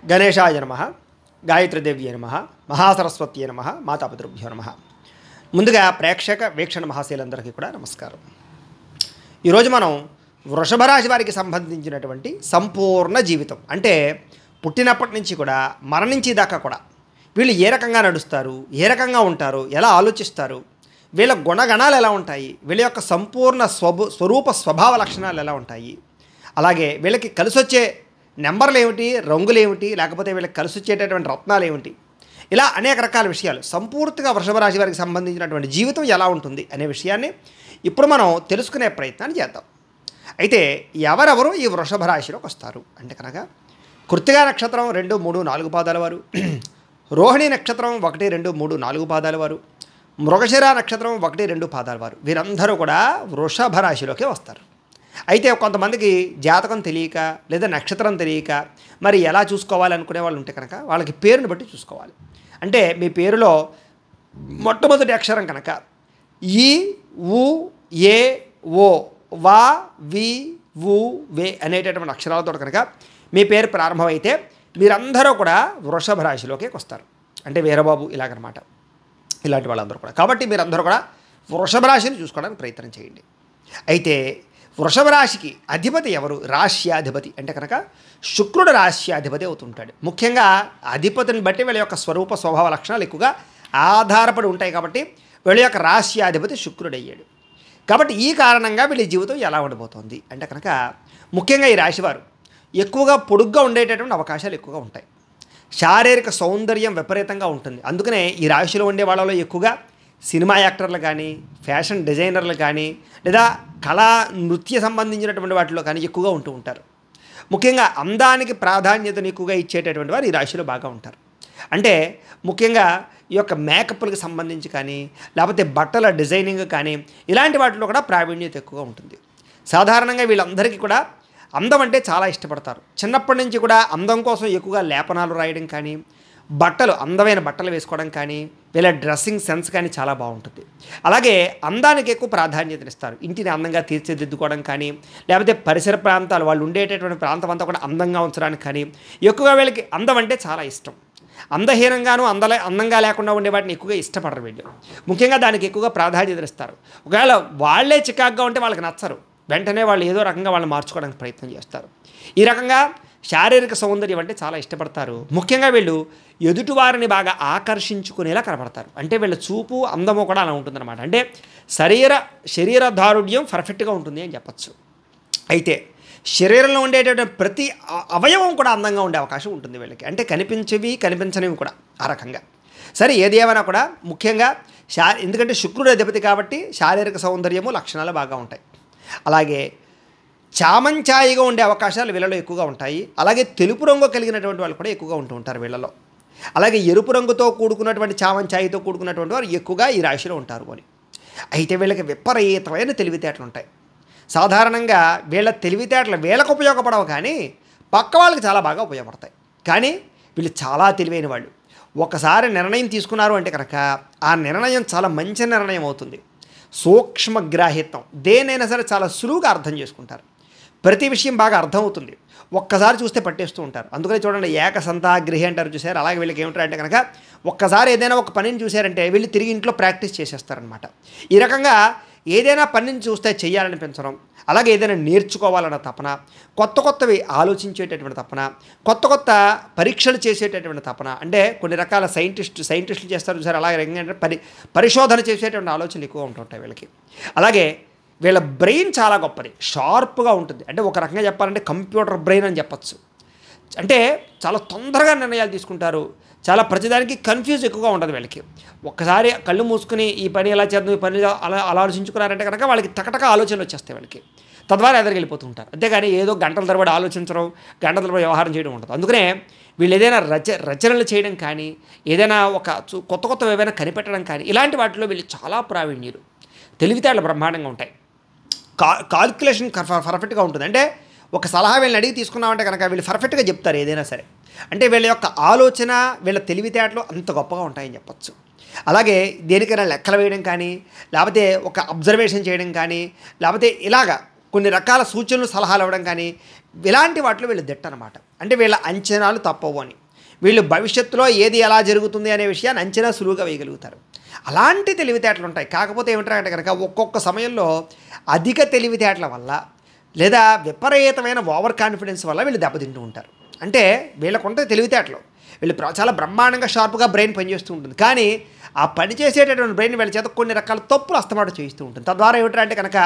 గణేశాయ నమః, గాయత్రీదేవ్యై నమః, మహాసరస్వత్యై నమః, మాతాపితృభ్యో నమః. ముందుగా ప్రేక్షక వీక్షణ మహాశీలందరికీ కూడా నమస్కారం. ఈరోజు మనం వృషభ రాశి వారికి సంబంధించినటువంటి సంపూర్ణ జీవితం, అంటే పుట్టినప్పటి నుంచి కూడా మరణించే దాకా కూడా వీళ్ళు ఏ రకంగా నడుస్తారు, ఏ రకంగా ఉంటారు, ఎలా ఆలోచిస్తారు, వీళ్ళ గుణగణాలు ఎలా ఉంటాయి, వీళ్ళ యొక్క సంపూర్ణ స్వరూప స్వభావ లక్షణాలు ఎలా ఉంటాయి, అలాగే వీళ్ళకి కలిసొచ్చే నెంబర్లు ఏమిటి, రంగులు ఏమిటి, లేకపోతే వీళ్ళకి కలిసి వచ్చేటటువంటి రత్నాలు ఏమిటి, ఇలా అనేక రకాల విషయాలు సంపూర్తిగా వృషభ రాశి వారికి సంబంధించినటువంటి జీవితం ఎలా ఉంటుంది అనే విషయాన్ని ఇప్పుడు మనం తెలుసుకునే ప్రయత్నాన్ని చేద్దాం. అయితే ఎవరెవరు ఈ వృషభ రాశిలోకి వస్తారు అంటే కనుక కృత్తికా నక్షత్రం 2, 3, 4 పాదాల వారు, రోహిణి నక్షత్రం 1, 2, 3, 4 పాదాల వారు, మృగశిర నక్షత్రం 1, 2 పాదాల వారు, వీరందరూ కూడా వృషభ రాశిలోకి వస్తారు. అయితే కొంతమందికి జాతకం తెలియక లేదా నక్షత్రం తెలియక మరి ఎలా చూసుకోవాలనుకునే వాళ్ళు ఉంటే కనుక వాళ్ళకి పేరుని బట్టి చూసుకోవాలి. అంటే మీ పేరులో మొట్టమొదటి అక్షరం కనుక ఈ, ఉ, ఏ, ఓ, వా, వి, వు, వే అనేటటువంటి అక్షరాలతో కనుక మీ పేరు ప్రారంభమైతే మీరందరూ కూడా వృషభ రాశిలోకి వస్తారు. అంటే వీరబాబు ఇలాగనమాట, ఇలాంటి వాళ్ళందరూ కూడా. కాబట్టి మీరందరూ కూడా వృషభ రాశిని చూసుకోవడానికి ప్రయత్నం చేయండి. అయితే వృషభ రాశికి అధిపతి ఎవరు? రాశ్యాధిపతి అంటే కనుక శుక్రుడు రాశ్యాధిపతి అవుతుంటాడు. ముఖ్యంగా అధిపతిని బట్టి వీళ్ళ యొక్క స్వరూప స్వభావ లక్షణాలు ఎక్కువగా ఆధారపడి ఉంటాయి. కాబట్టి వీళ్ళ యొక్క రాశ్యాధిపతి శుక్రుడు అయ్యాడు. కాబట్టి ఈ కారణంగా వీళ్ళ జీవితం ఎలా ఉండబోతోంది అంటే కనుక ముఖ్యంగా ఈ రాశివారు ఎక్కువగా పొడుగ్గా ఉండేటటువంటి అవకాశాలు ఎక్కువగా ఉంటాయి. శారీరక సౌందర్యం విపరీతంగా ఉంటుంది. అందుకనే ఈ రాశిలో ఉండే వాళ్ళలో ఎక్కువగా సినిమా యాక్టర్లు కానీ, ఫ్యాషన్ డిజైనర్లు కానీ, లేదా కళా నృత్య సంబంధించినటువంటి వాటిలో కానీ ఎక్కువగా ఉంటూ ఉంటారు. ముఖ్యంగా అందానికి ప్రాధాన్యతను ఎక్కువగా ఇచ్చేటటువంటి వారు ఈ రాశిలో బాగా ఉంటారు. అంటే ముఖ్యంగా ఈ యొక్క మేకప్లకు సంబంధించి కానీ, లేకపోతే బట్టల డిజైనింగ్ కానీ, ఇలాంటి వాటిలో కూడా ప్రావీణ్యత ఎక్కువగా ఉంటుంది. సాధారణంగా వీళ్ళందరికీ కూడా అందం అంటే చాలా ఇష్టపడతారు. చిన్నప్పటి నుంచి కూడా అందం కోసం ఎక్కువగా లేపనాలు రాయడం కానీ, బట్టలు అందమైన బట్టలు వేసుకోవడం కానీ, వీళ్ళ డ్రెస్సింగ్ సెన్స్ కానీ చాలా బాగుంటుంది. అలాగే అందానికి ఎక్కువ ప్రాధాన్యతనిస్తారు. ఇంటిని అందంగా తీర్చిదిద్దుకోవడం కానీ, లేకపోతే పరిసర ప్రాంతాలు వాళ్ళు ఉండేటటువంటి ప్రాంతం అంతా కూడా అందంగా ఉంచడానికి కానీ ఎక్కువగా వీళ్ళకి అందం అంటే చాలా ఇష్టం. అందహీనంగాను అందంగా లేకుండా ఉండే వాటిని ఎక్కువగా ఇష్టపడరు వీళ్ళు. ముఖ్యంగా దానికి ఎక్కువగా ప్రాధాన్యతనిస్తారు. ఒకవేళ వాళ్ళే చికాగ్గా ఉంటే వాళ్ళకి నచ్చరు, వెంటనే వాళ్ళు ఏదో రకంగా వాళ్ళని మార్చుకోవడానికి ప్రయత్నం చేస్తారు. ఈ రకంగా శారీరక సౌందర్యం అంటే చాలా ఇష్టపడతారు. ముఖ్యంగా వీళ్ళు ఎదుటివారిని బాగా ఆకర్షించుకునేలా కనపడతారు. అంటే వీళ్ళ చూపు అందము కూడా అలా ఉంటుందన్నమాట. అంటే శరీర దారుఢ్యం పర్ఫెక్ట్గా ఉంటుంది అని చెప్పచ్చు. అయితే శరీరంలో ఉండేటటువంటి ప్రతి అవయవం కూడా అందంగా ఉండే అవకాశం ఉంటుంది వీళ్ళకి. అంటే కనిపించేవి కనిపించనివి కూడా ఆ రకంగా. సరే ఏది ఏమైనా కూడా ముఖ్యంగా ఎందుకంటే శుక్రుడు అధిపతి కాబట్టి శారీరక సౌందర్యము లక్షణాలు బాగా ఉంటాయి. అలాగే చామంచాయిగా ఉండే అవకాశాలు వీళ్ళలో ఎక్కువగా ఉంటాయి. అలాగే తెలుపు రంగు కలిగినటువంటి వాళ్ళు కూడా ఎక్కువగా ఉంటూ ఉంటారు వీళ్ళలో. అలాగే ఎరుపు రంగుతో కూడుకున్నటువంటి చామంచాయితో కూడుకున్నటువంటి వారు ఎక్కువగా ఈ రాశిలో ఉంటారు అని. అయితే వీళ్ళకి విపరీతమైన తెలివితేటలు ఉంటాయి. సాధారణంగా వీళ్ళ తెలివితేటలు వీళ్ళకు ఉపయోగపడవు కానీ పక్క వాళ్ళకి చాలా బాగా ఉపయోగపడతాయి. కానీ వీళ్ళు చాలా తెలివైన వాళ్ళు. ఒకసారి నిర్ణయం తీసుకున్నారు అంటే కనుక ఆ నిర్ణయం చాలా మంచి నిర్ణయం అవుతుంది. సూక్ష్మగ్రాహిత్వం, దేనైనా సరే చాలా సులువుగా అర్థం చేసుకుంటారు. ప్రతి విషయం బాగా అర్థమవుతుంది. ఒక్కసారి చూస్తే పట్టేస్తూ ఉంటారు. అందుకనే చూడండి ఏకసంతాగ్రహి అంటారు చూసారు. అలాగే వీళ్ళకి ఏమిటారంటే కనుక ఒక్కసారి ఏదైనా ఒక పనిని చూశారంటే వీళ్ళు తిరిగి ఇంట్లో ప్రాక్టీస్ చేసేస్తారనమాట. ఈ రకంగా ఏదైనా పనిని చూస్తే చేయాలనిపించడం, అలాగే ఏదైనా నేర్చుకోవాలన్న తపన, కొత్తవి ఆలోచించేటటువంటి తపన, కొత్త పరీక్షలు చేసేటటువంటి తపన, అంటే కొన్ని రకాల సైంటిస్టులు చేస్తారు చూసారు. అలాగే ఏంటంటే పరిశోధన చేసేటువంటి ఆలోచనలు ఎక్కువ ఉంటుంటాయి వీళ్ళకి. అలాగే వీళ్ళ బ్రెయిన్ చాలా గొప్పది, షార్ప్గా ఉంటుంది. అంటే ఒక రకంగా చెప్పాలంటే కంప్యూటర్ బ్రెయిన్ అని చెప్పచ్చు. అంటే చాలా తొందరగా నిర్ణయాలు తీసుకుంటారు. చాలా ప్రతిదానికి కన్ఫ్యూజ్ ఎక్కువగా ఉంటుంది వీళ్ళకి. ఒక్కసారి కళ్ళు మూసుకుని ఈ పని ఎలా చేద్దాం, ఈ పని అలా ఆలోచించుకున్నారంటే కనుక వాళ్ళకి టకటక ఆలోచనలు వచ్చేస్తాయి వాళ్ళకి. తద్వారా ఎదురుకెళ్ళిపోతూ ఉంటారు. అంతేగాని ఏదో గంటల తరబడి ఆలోచించడం, గంటల తరబడి వ్యవహారం చేయడం ఉంటుంది. అందుకనే వీళ్ళు ఏదైనా రచనలు చేయడం కానీ, ఏదైనా ఒక కొత్త ఏవైనా కనిపెట్టడం కానీ, ఇలాంటి వాటిలో వీళ్ళు చాలా ప్రావీణ్యులు. తెలివితేటలు బ్రహ్మాండంగా ఉంటాయి. కాల్కులేషన్ పర్ఫెక్ట్గా ఉంటుంది. అంటే ఒక సలహా వీళ్ళని అడిగి తీసుకున్నామంటే కనుక వీళ్ళు పర్ఫెక్ట్గా చెప్తారు ఏదైనా సరే. అంటే వీళ్ళ యొక్క ఆలోచన, వీళ్ళ తెలివితేటలు అంత గొప్పగా ఉంటాయని చెప్పచ్చు. అలాగే దేనికైనా లెక్కలు వేయడం కానీ, లేకపోతే ఒక అబ్జర్వేషన్ చేయడం కానీ, లేకపోతే ఇలాగా కొన్ని రకాల సూచనలు సలహాలు ఇవ్వడం కానీ ఇలాంటి వాటిలో వీళ్ళు దిట్టనమాట. అంటే వీళ్ళ అంచనాలు తప్పవు అని. వీళ్ళు భవిష్యత్తులో ఏది ఎలా జరుగుతుంది అనే విషయాన్ని అంచనా సులువుగా వేయగలుగుతారు. అలాంటి తెలివితేటలు ఉంటాయి. కాకపోతే ఏమిటంటే కనుక ఒక్కొక్క సమయంలో అధిక తెలివితేటల వల్ల లేదా విపరీతమైన ఓవర్ కాన్ఫిడెన్స్ వల్ల వీళ్ళు దెబ్బతింటూ ఉంటారు. అంటే వీళ్ళకుంటే తెలివితేటలు, వీళ్ళు చాలా బ్రహ్మాండంగా షార్ప్గా బ్రెయిన్ పనిచేస్తూ ఉంటుంది. కానీ ఆ పని చేసేటటువంటి బ్రెయిన్ వీళ్ళ చేత కొన్ని రకాల తప్పులు అస్తమాటు చేస్తూ ఉంటుంది. తద్వారా ఏమిటంటే కనుక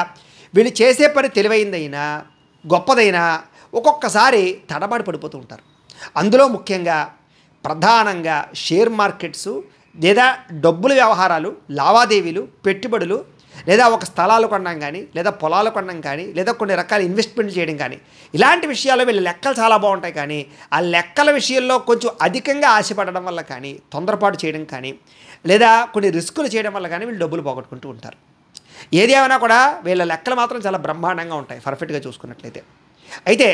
వీళ్ళు చేసే పని తెలివైందైనా గొప్పదైనా ఒక్కొక్కసారి తడబాటు పడిపోతూ ఉంటారు. అందులో ముఖ్యంగా ప్రధానంగా షేర్ మార్కెట్సు లేదా డబ్బుల వ్యవహారాలు, లావాదేవీలు, పెట్టుబడులు, లేదా ఒక స్థలాలు కొనడం కానీ లేదా పొలాలు కొనడం కానీ లేదా కొన్ని రకాల ఇన్వెస్ట్మెంట్ చేయడం కానీ ఇలాంటి విషయాల్లో వీళ్ళ లెక్కలు చాలా బాగుంటాయి. కానీ ఆ లెక్కల విషయంలో కొంచెం అధికంగా ఆశపడడం వల్ల కానీ తొందరపాటు చేయడం కానీ లేదా కొన్ని రిస్కులు చేయడం వల్ల కానీ వీళ్ళు డబ్బులు పోగొట్టుకుంటూ ఉంటారు. ఏది ఏమైనా కూడా వీళ్ళ లెక్కలు మాత్రం చాలా బ్రహ్మాండంగా ఉంటాయి పర్ఫెక్ట్గా చూసుకున్నట్లయితే. అయితే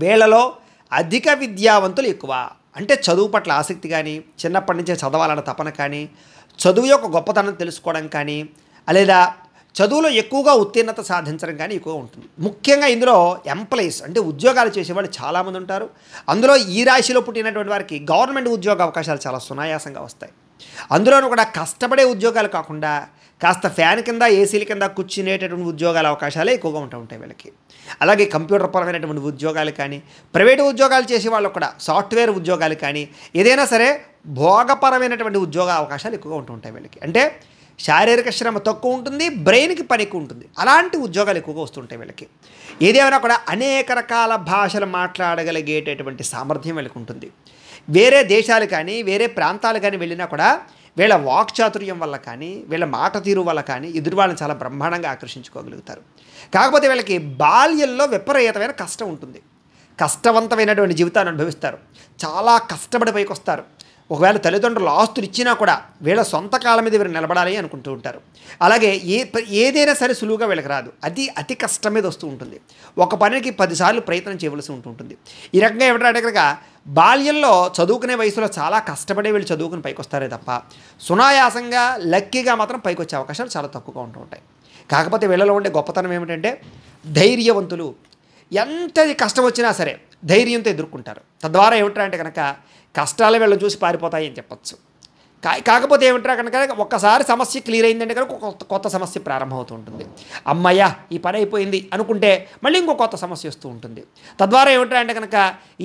వీళ్ళలో అధిక విద్యావంతులు ఎక్కువ. అంటే చదువు పట్ల ఆసక్తి కానీ చిన్నప్పటి నుంచే చదవాలన్న తపన కానీ చదువు యొక్క గొప్పతనం తెలుసుకోవడం కానీ లేదా చదువులో ఎక్కువగా ఉత్తీర్ణత సాధించడం కానీ ఎక్కువ ఉంటుంది. ముఖ్యంగా ఇందులో ఎంప్లాయీస్ అంటే ఉద్యోగాలు చేసేవాళ్ళు చాలామంది ఉంటారు. అందులో ఈ రాశిలో పుట్టినటువంటి వారికి గవర్నమెంట్ ఉద్యోగ అవకాశాలు చాలా సునాయాసంగా వస్తాయి. అందులోనూ కూడా కష్టపడే ఉద్యోగాలు కాకుండా కాస్త ఫ్యాన్ కింద ఏసీల కింద కూర్చునేటటువంటి ఉద్యోగాల అవకాశాలే ఎక్కువగా ఉంటాయి వీళ్ళకి. అలాగే కంప్యూటర్ పరమైనటువంటి ఉద్యోగాలు కానీ ప్రైవేటు ఉద్యోగాలు చేసే వాళ్ళకు కూడా సాఫ్ట్వేర్ ఉద్యోగాలు కానీ ఏదైనా సరే భోగపరమైనటువంటి ఉద్యోగ అవకాశాలు ఎక్కువగా ఉంటాయి వీళ్ళకి. అంటే శారీరక శ్రమ తక్కువ ఉంటుంది, బ్రెయిన్కి పని ఎక్కువ ఉంటుంది. అలాంటి ఉద్యోగాలు ఎక్కువగా వస్తుంటాయి వీళ్ళకి. ఏదేమైనా కూడా అనేక రకాల భాషలు మాట్లాడగలిగేటటువంటి సామర్థ్యం వీళ్ళకి ఉంటుంది. వేరే దేశాలు కానీ వేరే ప్రాంతాలు కానీ వెళ్ళినా కూడా వీళ్ళ వాక్చాతుర్యం వల్ల కానీ వీళ్ళ మాట తీరు వల్ల కానీ ఎదురు వాళ్ళని చాలా బ్రహ్మాండంగా ఆకర్షించుకోగలుగుతారు. కాకపోతే వీళ్ళకి బాల్యంలో విపరీతమైన కష్టం ఉంటుంది. కష్టవంతమైనటువంటి జీవితాన్ని అనుభవిస్తారు. చాలా కష్టపడి పైకి వస్తారు. ఒకవేళ తల్లిదండ్రులు ఆస్తులు ఇచ్చినా కూడా వీళ్ళ సొంత కాళ్ళ మీద వీరు నిలబడాలి అనుకుంటూ ఉంటారు. అలాగే ఏదైనా సరే సులువుగా వీళ్ళకి రాదు. అతి కష్టం మీద వస్తూ ఉంటుంది. ఒక పనికి 10 సార్లు ప్రయత్నం చేయవలసి ఉంటుంది. ఈ రకంగా ఏమిటంటే కనుక బాల్యంలో చదువుకునే వయసులో చాలా కష్టపడే వీళ్ళు చదువుకుని పైకి వస్తారే తప్ప సునాయాసంగా లక్కీగా మాత్రం పైకి వచ్చే అవకాశాలు చాలా తక్కువగా ఉంటాయి. కాకపోతే వీళ్ళలో ఉండే గొప్పతనం ఏమిటంటే ధైర్యవంతులు. ఎంతది కష్టం వచ్చినా సరే ధైర్యంతో ఎదుర్కొంటారు. తద్వారా ఏమిటంటే కనుక కష్టాలు వీళ్ళని చూసి పారిపోతాయి అని చెప్పచ్చు. కాకపోతే ఏమిటా కనుక ఒక్కసారి సమస్య క్లియర్ అయిందంటే కనుక కొత్త సమస్య ప్రారంభమవుతూ ఉంటుంది. అమ్మయ్య ఈ పని అయిపోయింది అనుకుంటే మళ్ళీ ఇంకో కొత్త సమస్య వస్తూ ఉంటుంది. తద్వారా ఏమిటంటే కనుక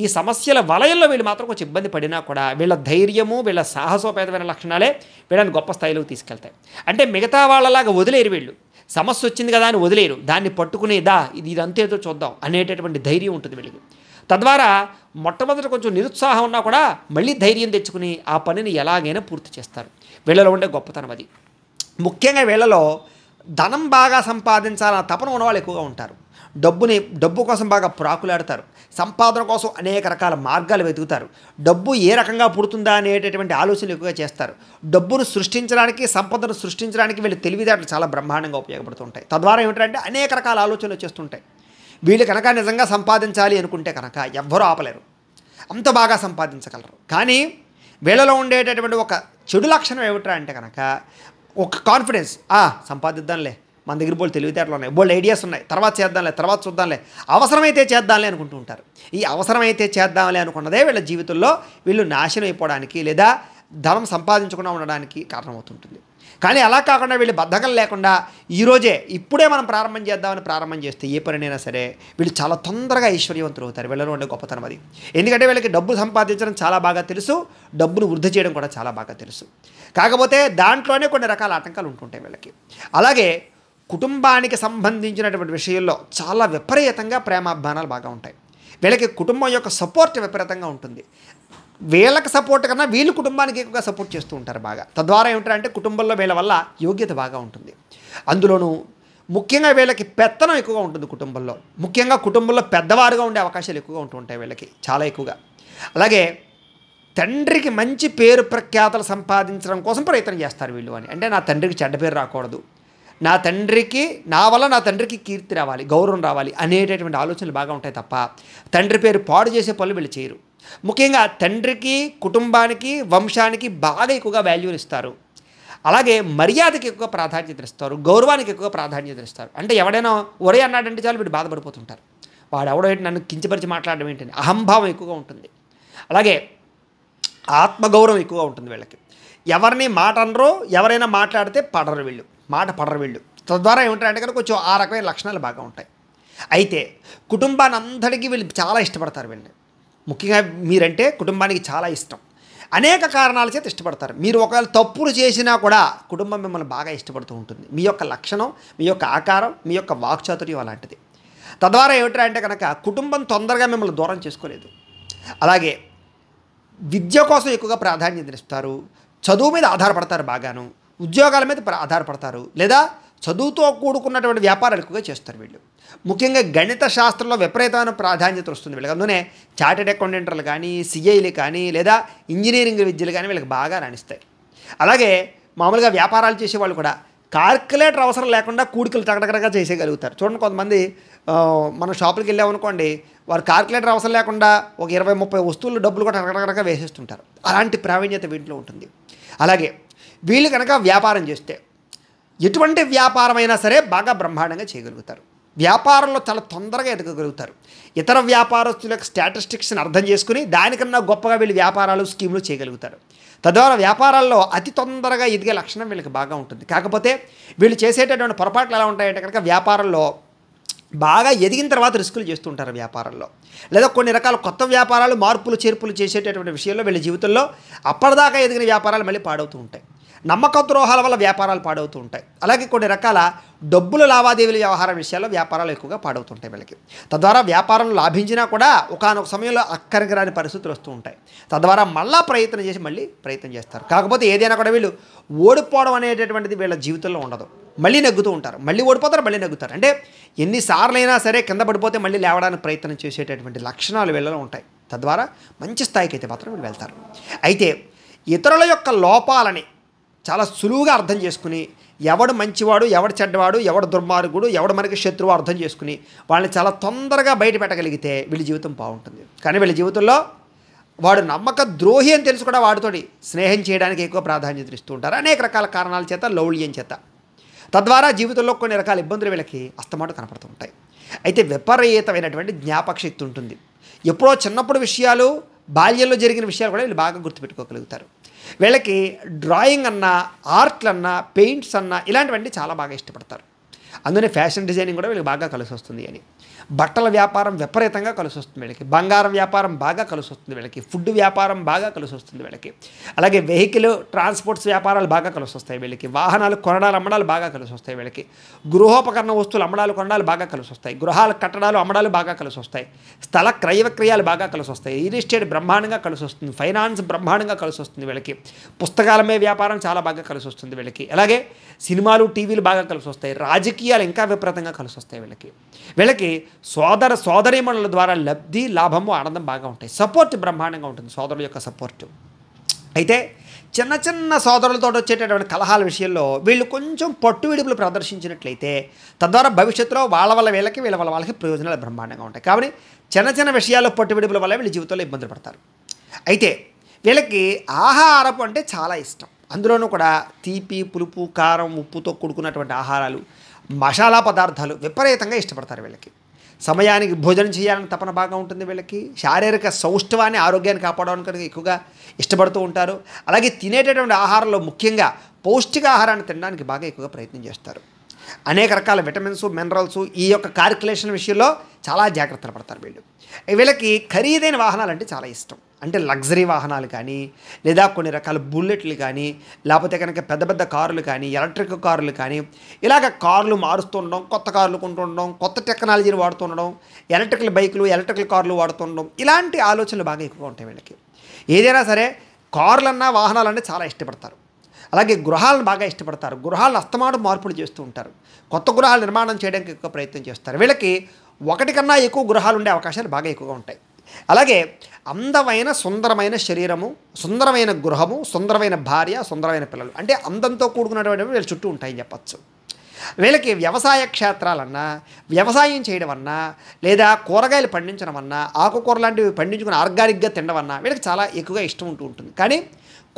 ఈ సమస్యల వలయంలో వీళ్ళు మాత్రం కొంచెం ఇబ్బంది పడినా కూడా వీళ్ళ ధైర్యము వీళ్ళ సాహసోపేతమైన లక్షణాలే వీళ్ళని గొప్ప స్థాయిలోకి తీసుకెళ్తాయి. అంటే మిగతా వాళ్ళలాగా వదిలేరు వీళ్ళు. సమస్య వచ్చింది కదా అని వదిలేరు. దాన్ని పట్టుకుని ఇదంతేదో చూద్దాం అనేటటువంటి ధైర్యం ఉంటుంది వీళ్ళకి. తద్వారా మొట్టమొదట కొంచెం నిరుత్సాహం ఉన్నా కూడా మళ్ళీ ధైర్యం తెచ్చుకుని ఆ పనిని ఎలాగైనా పూర్తి చేస్తారు. వీళ్ళలో ఉండే గొప్పతనం అది. ముఖ్యంగా వీళ్ళలో ధనం బాగా సంపాదించాలన్న తపన ఉన్నవాళ్ళు ఎక్కువగా ఉంటారు. డబ్బు కోసం బాగా ప్రాకులాడతారు. సంపాదన కోసం అనేక రకాల మార్గాలు వెతుకుతారు. డబ్బు ఏ రకంగా పుడుతుందా అనేటటువంటి ఆలోచనలు ఎక్కువగా చేస్తారు. డబ్బును సృష్టించడానికి సంపదను సృష్టించడానికి వీళ్ళ తెలివితేటలు చాలా బ్రహ్మాండంగా ఉపయోగపడుతుంటాయి. తద్వారా ఏమిటంటే అనేక రకాల ఆలోచనలు వచ్చేస్తుంటాయి. వీళ్ళు కనుక నిజంగా సంపాదించాలి అనుకుంటే కనుక ఎవ్వరూ ఆపలేరు. అంత బాగా సంపాదించగలరు. కానీ వీళ్ళలో ఉండేటటువంటి ఒక చెడు లక్షణం ఏమిట్రా అంటే కనుక ఒక కాన్ఫిడెన్స్. సంపాదిద్దాంలే, మన దగ్గర బోల్డ్ తెలివితేటలు ఉన్నాయి, బోల్డ్ ఐడియాస్ ఉన్నాయి, తర్వాత చేద్దాంలే, తర్వాత చూద్దాంలే, అవసరమైతే చేద్దాంలే అనుకుంటూ ఉంటారు. ఈ అవసరమైతే చేద్దాంలే అనుకున్నదే వీళ్ళ జీవితంలో వీళ్ళు నాశనం అయిపోవడానికి లేదా ధనం సంపాదించకుండా ఉండడానికి కారణమవుతుంటుంది. కానీ అలా కాకుండా వీళ్ళు బద్ధకం లేకుండా ఇప్పుడే మనం ప్రారంభం చేస్తే ఏ పనినైనా సరే వీళ్ళు చాలా తొందరగా ఐశ్వర్యవంతులు అవుతారు. వీళ్ళలో ఉండే గొప్పతనం అది. ఎందుకంటే వీళ్ళకి డబ్బు సంపాదించడం చాలా బాగా తెలుసు, డబ్బును వృద్ధి చేయడం కూడా చాలా బాగా తెలుసు. కాకపోతే దాంట్లోనే కొన్ని రకాల ఆటంకాలు ఉంటుంటాయి వీళ్ళకి. అలాగే కుటుంబానికి సంబంధించినటువంటి విషయంలో చాలా విపరీతంగా ప్రేమాభిమానాలు బాగా ఉంటాయి. వీళ్ళకి కుటుంబం యొక్క సపోర్ట్ విపరీతంగా ఉంటుంది. వీళ్ళకి సపోర్ట్ కన్నా వీళ్ళు కుటుంబానికి ఎక్కువగా సపోర్ట్ చేస్తూ ఉంటారు బాగా. తద్వారా ఏమిటంటే కుటుంబంలో వీళ్ళ వల్ల యోగ్యత బాగా ఉంటుంది. అందులోనూ ముఖ్యంగా వీళ్ళకి పెత్తనం ఎక్కువగా ఉంటుంది కుటుంబంలో. ముఖ్యంగా కుటుంబంలో పెద్దవారుగా ఉండే అవకాశాలు ఎక్కువగా ఉంటుంటాయి వీళ్ళకి చాలా ఎక్కువగా. అలాగే తండ్రికి మంచి పేరు ప్రఖ్యాతలు సంపాదించడం కోసం ప్రయత్నం చేస్తారు వీళ్ళు అని. అంటే నా తండ్రికి చెడ్డ పేరు రాకూడదు, నా వల్ల నా తండ్రికి కీర్తి రావాలి, గౌరవం రావాలి అనేటటువంటి ఆలోచనలు బాగా ఉంటాయి తప్ప తండ్రి పేరు పాడు చేసే పనులు వీళ్ళు చేయరు. ముఖ్యంగా తండ్రికి కుటుంబానికి వంశానికి బాగా ఎక్కువగా వాల్యూని ఇస్తారు. అలాగే మర్యాదకి ఎక్కువ ప్రాధాన్యత ఇస్తారు, గౌరవానికి ఎక్కువ ప్రాధాన్యత ఇస్తారు. అంటే ఎవడైనా ఒరే అన్నాడంటే చాలు వీడు బాధపడిపోతుంటారు. వాడు ఎవడో ఏంటి నన్ను కించపరిచి మాట్లాడడం ఏంటని అహంభావం ఎక్కువగా ఉంటుంది. అలాగే ఆత్మగౌరవం ఎక్కువగా ఉంటుంది వీళ్ళకి. ఎవరిని మాట అనరో, ఎవరైనా మాట్లాడితే పడరు వీళ్ళు, మాట పడరు వీళ్ళు. తద్వారా ఏమిటంటే కనుక కొంచెం ఆ రకమైన లక్షణాలు బాగా ఉంటాయి. అయితే కుటుంబాన్ని అందరికీ వీళ్ళు చాలా ఇష్టపడతారు. వీళ్ళని ముఖ్యంగా మీరంటే కుటుంబానికి చాలా ఇష్టం. అనేక కారణాల చేత ఇష్టపడతారు. మీరు ఒకవేళ తప్పులు చేసినా కూడా కుటుంబం మిమ్మల్ని బాగా ఇష్టపడుతూ ఉంటుంది. మీ యొక్క లక్షణం, మీ యొక్క ఆకారం, మీ యొక్క వాక్చాతుర్యం అలాంటిది. తద్వారా ఏమిటంటే కనుక కుటుంబం తొందరగా మిమ్మల్ని దూరం చేసుకోలేదు. అలాగే విద్య కోసం ఎక్కువగా ప్రాధాన్యతనిస్తారు, చదువు మీద ఆధారపడతారు, బాగాను ఉద్యోగాల మీద ఆధారపడతారు, లేదా చదువుతో కూడుకున్నటువంటి వ్యాపారాలు ఎక్కువగా చేస్తారు వీళ్ళు. ముఖ్యంగా గణిత శాస్త్రంలో విపరీతమైన ప్రాధాన్యత వస్తుంది వీళ్ళకి. అందులోనే చార్టెడ్ అకౌంటెంట్లు కానీ, సిఐలు కానీ, లేదా ఇంజనీరింగ్ విద్యలు కానీ వీళ్ళకి బాగా రాణిస్తాయి. అలాగే మామూలుగా వ్యాపారాలు చేసేవాళ్ళు కూడా కాల్కులేటర్ అవసరం లేకుండా కూడికలు టగటగటగా చేసేయగలుగుతారు. చూడండి, కొంతమంది మనం షాపులకు వెళ్ళామనుకోండి, వారు కాల్కులేటర్ అవసరం లేకుండా ఒక 20-30 వస్తువులు డబ్బులు కూడా టగటగటగా వేసేస్తుంటారు. అలాంటి ప్రావీణ్యత వీటిలో ఉంటుంది. అలాగే వీళ్ళు కనుక వ్యాపారం చేస్తే ఎటువంటి వ్యాపారమైనా సరే బాగా బ్రహ్మాండంగా చేయగలుగుతారు. వ్యాపారంలో చాలా తొందరగా ఎదగగలుగుతారు. ఇతర వ్యాపారస్తుల యొక్క స్టాటిస్టిక్స్ని అర్థం చేసుకుని దానికన్నా గొప్పగా వీళ్ళు వ్యాపారాలు, స్కీములు చేయగలుగుతారు. తద్వారా వ్యాపారాల్లో అతి తొందరగా ఎదిగే లక్షణం వీళ్ళకి బాగా ఉంటుంది. కాకపోతే వీళ్ళు చేసేటటువంటి పొరపాట్లు ఎలా ఉంటాయంటే కనుక వ్యాపారంలో బాగా ఎదిగిన తర్వాత రిస్కులు చేస్తుంటారు వ్యాపారంలో, లేదా కొన్ని రకాల కొత్త వ్యాపారాలు, మార్పులు చేర్పులు చేసేటటువంటి విషయంలో వీళ్ళ జీవితంలో అప్పటిదాకా ఎదిగిన వ్యాపారాలు మళ్ళీ పాడవుతూ ఉంటాయి. నమ్మక ద్రోహాల వల్ల వ్యాపారాలు పాడవుతూ ఉంటాయి. అలాగే కొన్ని రకాల డబ్బుల లావాదేవీల వ్యవహార విషయాల్లో వ్యాపారాలు ఎక్కువగా పాడవుతుంటాయి వీళ్ళకి. తద్వారా వ్యాపారం లాభించినా కూడా ఒకానొక సమయంలో అక్కడికి రాని పరిస్థితులు వస్తూ ఉంటాయి. తద్వారా మళ్ళీ ప్రయత్నం చేస్తారు. కాకపోతే ఏదైనా కూడా వీళ్ళు ఓడిపోవడం అనేటటువంటిది వీళ్ళ జీవితంలో ఉండదు. మళ్ళీ నెగ్గుతూ ఉంటారు, మళ్ళీ ఓడిపోతారు, మళ్ళీ నెగ్గుతారు. అంటే ఎన్నిసార్లు అయినా సరే కింద పడిపోతే మళ్ళీ లేవడానికి ప్రయత్నం చేసేటటువంటి లక్షణాలు వీళ్ళలో ఉంటాయి. తద్వారా మంచి స్థాయికి అయితే మాత్రం వీళ్ళు వెళ్తారు. అయితే ఇతరుల యొక్క లోపాలని చాలా సులువుగా అర్థం చేసుకుని, ఎవడు మంచివాడు, ఎవడు చెడ్డవాడు, ఎవడు దుర్మార్గుడు, ఎవడు మనకి శత్రువు అర్థం చేసుకుని వాళ్ళని చాలా తొందరగా బయట పెట్టగలిగితే వీళ్ళ జీవితం బాగుంటుంది. కానీ వీళ్ళ జీవితంలో వాడు నమ్మక ద్రోహి అని తెలుసు కూడా వాడితోటి స్నేహం చేయడానికి ఎక్కువ ప్రాధాన్యత ఇస్తూ ఉంటారు, అనేక రకాల కారణాల చేత, లౌల్యం చేత. తద్వారా జీవితంలో కొన్ని రకాల ఇబ్బందులు వీళ్ళకి అస్తమాటు కనపడుతూ ఉంటాయి. అయితే విపరీతమైనటువంటి జ్ఞాపక శక్తి ఉంటుంది. ఎప్పుడో చిన్నప్పుడు విషయాలు, బాల్యంలో జరిగిన విషయాలు కూడా వీళ్ళు బాగా గుర్తుపెట్టుకోగలుగుతారు. వీళ్ళకి డ్రాయింగ్ అన్నా, ఆర్ట్లు అన్నా, పెయింట్స్ అన్నా ఇలాంటివన్నీ చాలా బాగా ఇష్టపడతారు. అందుకనే ఫ్యాషన్ డిజైనింగ్ కూడా వీళ్ళకి బాగా కలిసి వస్తుంది అని. బట్టల వ్యాపారం విపరీతంగా కలిసి వస్తుంది వీళ్ళకి. బంగారం వ్యాపారం బాగా కలిసి వస్తుంది వీళ్ళకి. ఫుడ్ వ్యాపారం బాగా కలిసి వస్తుంది వీళ్ళకి. అలాగే వెహికల్ ట్రాన్స్పోర్ట్స్ వ్యాపారాలు బాగా కలిసి వస్తాయి వీళ్ళకి. వాహనాలు కొనడాలు, అమ్మడాలు బాగా కలిసి వస్తాయి వీళ్ళకి. గృహోపకరణ వస్తువులు అమ్మడాలు, కొనడాలు బాగా కలిసి వస్తాయి. గృహాలు కట్టడాలు, అమ్మడాలు బాగా కలిసి వస్తాయి. స్థల క్రయ విక్రయాలు బాగా కలిసి వస్తాయి. రియల్ ఎస్టేట్ బ్రహ్మాండంగా కలిసి వస్తుంది. ఫైనాన్స్ బ్రహ్మాండంగా కలిసి వస్తుంది వీళ్ళకి. పుస్తకాలమే వ్యాపారం చాలా బాగా కలిసి వస్తుంది వీళ్ళకి. అలాగే సినిమాలు, టీవీలు బాగా కలిసి వస్తాయి. రాజకీయాలు ఇంకా విపరీతంగా కలిసి వస్తాయి వీళ్ళకి. వీళ్ళకి సోదరీమణుల ద్వారా లబ్ధి, లాభము, ఆనందం బాగా ఉంటాయి. సపోర్ట్ బ్రహ్మాండంగా ఉంటుంది, సోదరుల యొక్క సపోర్టు. అయితే చిన్న చిన్న సోదరులతో వచ్చేటటువంటి కలహాల విషయంలో వీళ్ళు కొంచెం పట్టు విడుపులు ప్రదర్శించినట్లయితే తద్వారా భవిష్యత్తులో వాళ్ళ వల్ల వీళ్ళకి, వీళ్ళ వల్ల వాళ్ళకి ప్రయోజనాలు బ్రహ్మాండంగా ఉంటాయి. కాబట్టి చిన్న చిన్న విషయాల్లో పట్టు విడుపుల వల్ల వీళ్ళ జీవితంలో ఇబ్బందులు పడతారు. అయితే వీళ్ళకి ఆహారపు అంటే చాలా ఇష్టం. అందులోనూ కూడా తీపి, పులుపు, కారం, ఉప్పుతో కూడుకున్నటువంటి ఆహారాలు, మసాలా పదార్థాలు విపరీతంగా ఇష్టపడతారు వీళ్ళకి. సమయానికి భోజనం చేయాలని తపన బాగా ఉంటుంది వీళ్ళకి. శారీరక సౌష్ఠవాన్ని, ఆరోగ్యాన్ని కాపాడడానికి ఎక్కువగా ఇష్టపడుతూ ఉంటారు. అలాగే తినేటటువంటి ఆహారంలో ముఖ్యంగా పౌష్టికాహారాన్ని తినడానికి బాగా ఎక్కువగా ప్రయత్నం చేస్తారు. అనేక రకాల విటమిన్స్, మినరల్స్ ఈ యొక్క కార్కులేషన్ విషయంలో చాలా జాగ్రత్తలు పడతారు వీళ్ళు. వీళ్ళకి ఖరీదైన వాహనాలు అంటే చాలా ఇష్టం. అంటే లగ్జరీ వాహనాలు కానీ, లేదా కొన్ని రకాల బుల్లెట్లు కానీ, లేకపోతే కనుక పెద్ద పెద్ద కార్లు కానీ, ఎలక్ట్రిక్ కార్లు కానీ, ఇలాగ కార్లు మారుస్తుండడం, కొత్త కార్లు కొంటుండడం, కొత్త టెక్నాలజీని వాడుతుండడం, ఎలక్ట్రికల్ బైకులు, ఎలక్ట్రికల్ కార్లు వాడుతుండడం, ఇలాంటి ఆలోచనలు బాగా ఎక్కువగా ఉంటాయి వీళ్ళకి. ఏదైనా సరే కార్లన్నా, వాహనాలన్నా చాలా ఇష్టపడతారు. అలాగే గృహాలను బాగా ఇష్టపడతారు. గృహాలను అస్తమానం మార్పులు చేస్తూ ఉంటారు. కొత్త గృహాలు నిర్మాణం చేయడానికి ఎక్కువ ప్రయత్నం చేస్తారు. వీళ్ళకి ఒకటి కన్నా ఎక్కువ గృహాలు ఉండే అవకాశాలు బాగా ఎక్కువగా ఉంటాయి. అలాగే అందమైన, సుందరమైన శరీరము, సుందరమైన గృహము, సుందరమైన భార్య, సుందరమైన పిల్లలు, అంటే అందంతో కూడుకున్నటువంటి వీళ్ళ చుట్టూ ఉంటాయని చెప్పచ్చు. వీళ్ళకి వ్యవసాయ క్షేత్రాలన్నా, వ్యవసాయం చేయడం అన్నా, లేదా కూరగాయలు పండించడం అన్నా, ఆకుకూర లాంటివి పండించుకుని ఆర్గానిక్గా తినడం అన్నా వీళ్ళకి చాలా ఎక్కువగా ఇష్టం ఉంటూ ఉంటుంది. కానీ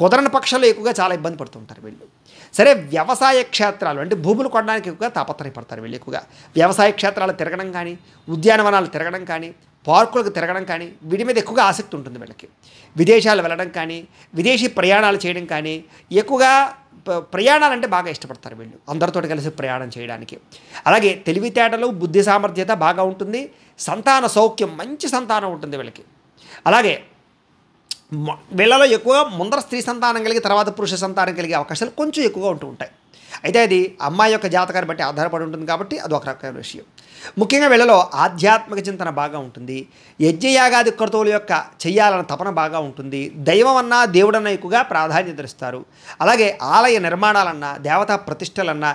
కుదరని పక్షంలో ఎక్కువగా చాలా ఇబ్బంది పడుతుంటారు వీళ్ళు. సరే, వ్యవసాయ క్షేత్రాలు అంటే భూములు కొనడానికి ఎక్కువగా తాపత్రయపడతారు వీళ్ళు. ఎక్కువగా వ్యవసాయ క్షేత్రాలు తిరగడం కానీ, ఉద్యానవనాలు తిరగడం కానీ, పార్కులకు తిరగడం కానీ వీటి మీద ఎక్కువగా ఆసక్తి ఉంటుంది వీళ్ళకి. విదేశాలు వెళ్ళడం కానీ, విదేశీ ప్రయాణాలు చేయడం కానీ, ఎక్కువగా ప్రయాణాలంటే బాగా ఇష్టపడతారు వీళ్ళు, అందరితో కలిసి ప్రయాణం చేయడానికి. అలాగే తెలివితేటలు, బుద్ధి సామర్థ్యత బాగా ఉంటుంది. సంతాన సౌఖ్యం, మంచి సంతానం ఉంటుంది వీళ్ళకి. అలాగే వీళ్ళలో ఎక్కువగా ముందర స్త్రీ సంతానం కలిగి తర్వాత పురుష సంతానం కలిగే అవకాశాలు కొంచెం ఎక్కువగా ఉంటూ ఉంటాయి. అయితే అది అమ్మాయి యొక్క జాతకాన్ని బట్టి ఆధారపడి ఉంటుంది కాబట్టి అది ఒక రకమైన విషయం. ముఖ్యంగా వీళ్ళలో ఆధ్యాత్మిక చింతన బాగా ఉంటుంది. యజ్ఞయాగాది క్రతువుల యొక్క చెయ్యాలన్న తపన బాగా ఉంటుంది. దైవం అన్నా దేవుడన్నా ఎక్కువగా ప్రాధాన్యత ఇస్తారు. అలాగే ఆలయ నిర్మాణాలన్నా, దేవతా ప్రతిష్టలన్నా,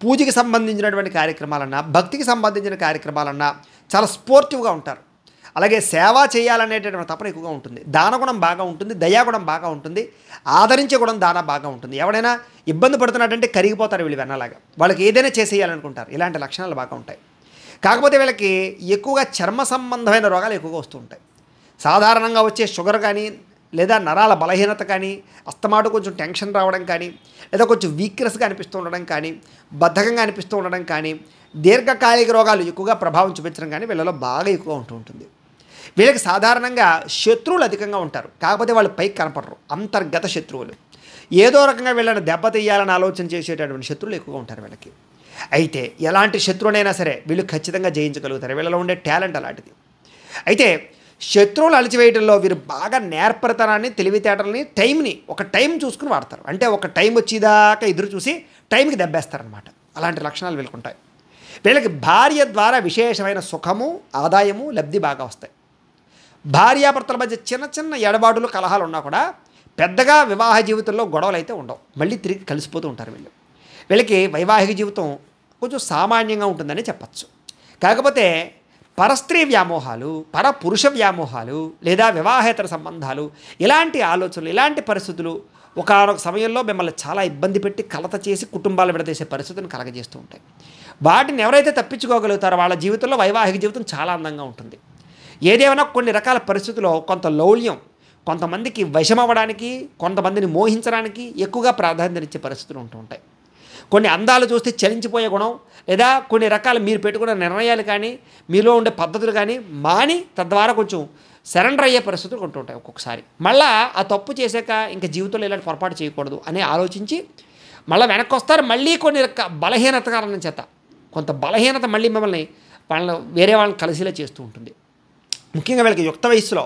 పూజకి సంబంధించినటువంటి కార్యక్రమాలన్నా, భక్తికి సంబంధించిన కార్యక్రమాలన్నా చాలా స్పోర్టివ్గా ఉంటారు. అలాగే సేవ చేయాలనేటటువంటి తపన ఎక్కువగా ఉంటుంది. దానగుణం బాగా ఉంటుంది, దయాగుణం బాగా ఉంటుంది, ఆదరించే గుణం దాన బాగా ఉంటుంది. ఎవడైనా ఇబ్బంది పడుతున్నట్టంటే కరిగిపోతారు వీళ్ళు వెన్నలాగా, వాళ్ళకి ఏదైనా చేసేయాలనుకుంటారు. ఇలాంటి లక్షణాలు బాగా ఉంటాయి. కాకపోతే వీళ్ళకి ఎక్కువగా చర్మ సంబంధమైన రోగాలు ఎక్కువగా వస్తూ ఉంటాయి. సాధారణంగా వచ్చే షుగర్ కానీ, లేదా నరాల బలహీనత కానీ, అస్తమాటు కొంచెం టెన్షన్ రావడం కానీ, లేదా కొంచెం వీక్నెస్గా అనిపిస్తూ ఉండడం కానీ, బద్ధకంగా అనిపిస్తూ ఉండడం కానీ, దీర్ఘకాలిక రోగాలు ఎక్కువగా ప్రభావం చూపించడం కానీ వీళ్ళలో బాగా ఎక్కువ ఉంటూ ఉంటుంది. వీళ్ళకి సాధారణంగా శత్రువులు అధికంగా ఉంటారు. కాకపోతే వాళ్ళు పైకి కనపడరు, అంతర్గత శత్రువులు. ఏదో రకంగా వీళ్ళని దెబ్బతీయాలని ఆలోచన చేసేటటువంటి శత్రువులు ఎక్కువగా ఉంటారు వీళ్ళకి. అయితే ఎలాంటి శత్రువునైనా సరే వీళ్ళు ఖచ్చితంగా జయించగలుగుతారు. వీళ్ళలో ఉండే టాలెంట్ అలాంటిది. అయితే శత్రువులు అణిచివేయడంలో వీరు బాగా నేర్పరితనాన్ని, తెలివితేటలని, టైంని ఒక టైం చూసుకుని వాడతారు. అంటే ఒక టైం వచ్చేదాకా ఎదురు చూసి టైంకి దెబ్బేస్తారనమాట. అలాంటి లక్షణాలు వీళ్ళకు ఉంటాయి. వీళ్ళకి భార్య ద్వారా విశేషమైన సుఖము, ఆదాయము, లబ్ధి బాగా వస్తాయి. భార్యాభర్తల మధ్య చిన్న చిన్న ఎడబాటులు, కలహాలు ఉన్నా కూడా పెద్దగా వివాహ జీవితంలో గొడవలు అయితే ఉండవు. మళ్ళీ తిరిగి కలిసిపోతూ ఉంటారు వీళ్ళు. వీళ్ళకి వైవాహిక జీవితం కొంచెం సామాన్యంగా ఉంటుందని చెప్పచ్చు. కాకపోతే పరస్త్రీ వ్యామోహాలు, పరపురుష వ్యామోహాలు, లేదా వివాహేతర సంబంధాలు, ఇలాంటి ఆలోచనలు, ఇలాంటి పరిస్థితులు ఒకానొక సమయంలో మిమ్మల్ని చాలా ఇబ్బంది పెట్టి కలత చేసి కుటుంబాలు విడదీసే పరిస్థితులను కలగజేస్తూ ఉంటాయి. వాటిని ఎవరైతే తప్పించుకోగలుగుతారో వాళ్ళ జీవితంలో వైవాహిక జీవితం చాలా అందంగా ఉంటుంది. ఏదేమైనా కొన్ని రకాల పరిస్థితుల్లో కొంత లౌల్యం, కొంతమందికి వశమవ్వడానికి, కొంతమందిని మోహించడానికి ఎక్కువగా ప్రాధాన్యత ఇచ్చే పరిస్థితులు ఉంటూ ఉంటాయి. కొన్ని అందాలు చూస్తే చలించిపోయే గుణం, లేదా కొన్ని రకాల మీరు పెట్టుకున్న నిర్ణయాలు కానీ, మీలో ఉండే పద్ధతులు కానీ మాని తద్వారా కొంచెం సరెండర్ అయ్యే పరిస్థితులు ఉంటూ ఉంటాయి. ఒక్కొక్కసారి మళ్ళీ ఆ తప్పు చేశాక ఇంకా జీవితంలో ఇలాంటి పొరపాటు చేయకూడదు అని ఆలోచించి మళ్ళీ వెనక్కి వస్తారు. మళ్ళీ కొన్ని బలహీనత కారణం చేత కొంత బలహీనత మళ్ళీ మిమ్మల్ని వేరే వాళ్ళని కలిసిలా చేస్తూ ఉంటుంది. ముఖ్యంగా వీళ్ళకి యుక్త వయస్సులో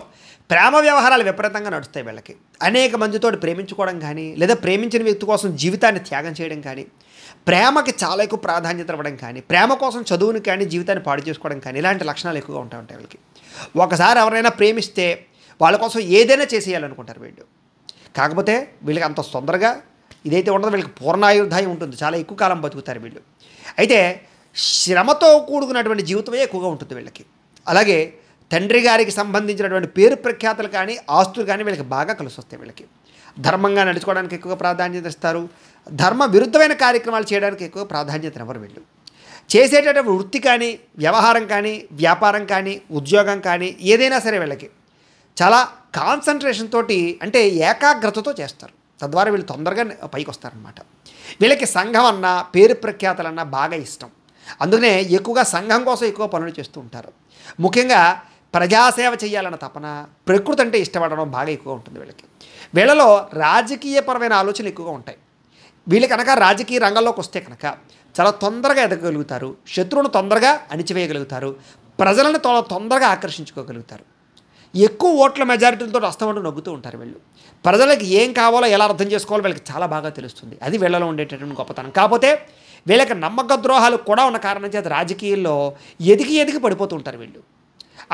ప్రేమ వ్యవహారాలు విపరీతంగా నడుస్తాయి. వీళ్ళకి అనేక మందితో ప్రేమించుకోవడం కానీ, లేదా ప్రేమించిన వ్యక్తి కోసం జీవితాన్ని త్యాగం చేయడం కానీ, ప్రేమకి చాలా ఎక్కువ ప్రాధాన్యత ఇవ్వడం కానీ, ప్రేమ కోసం చదువుని కానీ జీవితాన్ని పాడు చేసుకోవడం కానీ, ఇలాంటి లక్షణాలు ఎక్కువగా ఉంటాయి వీళ్ళకి. ఒకసారి ఎవరైనా ప్రేమిస్తే వాళ్ళ కోసం ఏదైనా చేసేయాలనుకుంటారు వీళ్ళు. కాకపోతే వీళ్ళకి అంత తొందరగా ఇదైతే ఉండదు. వీళ్ళకి పూర్ణాయుర్దాయం ఉంటుంది, చాలా ఎక్కువ కాలం బతుకుతారు వీళ్ళు. అయితే శ్రమతో కూడుకున్నటువంటి జీవితమే ఎక్కువగా ఉంటుంది వీళ్ళకి. అలాగే తండ్రి గారికి సంబంధించినటువంటి పేరు ప్రఖ్యాతులు కానీ, ఆస్తులు కానీ వీళ్ళకి బాగా కలిసి వస్తాయి. వీళ్ళకి ధర్మంగా నడుచుకోవడానికి ఎక్కువ ప్రాధాన్యత ఇస్తారు. ధర్మ విరుద్ధమైన కార్యక్రమాలు చేయడానికి ఎక్కువ ప్రాధాన్యత ఇవ్వరు వీళ్ళు. చేసేటటువంటి వృత్తి కానీ, వ్యవహారం కానీ, వ్యాపారం కానీ, ఉద్యోగం కానీ ఏదైనా సరే వీళ్ళకి చాలా కాన్సన్ట్రేషన్ తోటి, అంటే ఏకాగ్రతతో చేస్తారు. తద్వారా వీళ్ళు తొందరగా పైకి వస్తారనమాట. వీళ్ళకి సంఘం అన్నా, పేరు ప్రఖ్యాతలన్నా బాగా ఇష్టం. అందుకనే ఎక్కువగా సంఘం కోసం ఎక్కువ పనులు చేస్తూ ఉంటారు. ముఖ్యంగా ప్రజాసేవ చేయాలన్న తపన, ప్రకృతి అంటే ఇష్టపడడం బాగా ఎక్కువ ఉంటుంది వీళ్ళకి. వీళ్ళలో రాజకీయపరమైన ఆలోచనలు ఎక్కువగా ఉంటాయి. వీళ్ళు కనుక రాజకీయ రంగంలోకి వస్తే కనుక చాలా తొందరగా ఎదగగలుగుతారు, శత్రువును తొందరగా అణిచివేయగలుగుతారు, ప్రజలను తొందరగా ఆకర్షించుకోగలుగుతారు. ఎక్కువ ఓట్ల మెజారిటీలతో అస్తమంటూ నొగ్గుతూ ఉంటారు వీళ్ళు. ప్రజలకు ఏం కావాలో ఎలా అర్థం చేసుకోవాలో వీళ్ళకి చాలా బాగా తెలుస్తుంది. అది వీళ్ళలో ఉండేటటువంటి గొప్పతనం. కాకపోతే వీళ్ళకి నమ్మక ద్రోహాలు కూడా ఉన్న కారణం చేత రాజకీయాల్లో ఎదిగి పడిపోతూ ఉంటారు వీళ్ళు.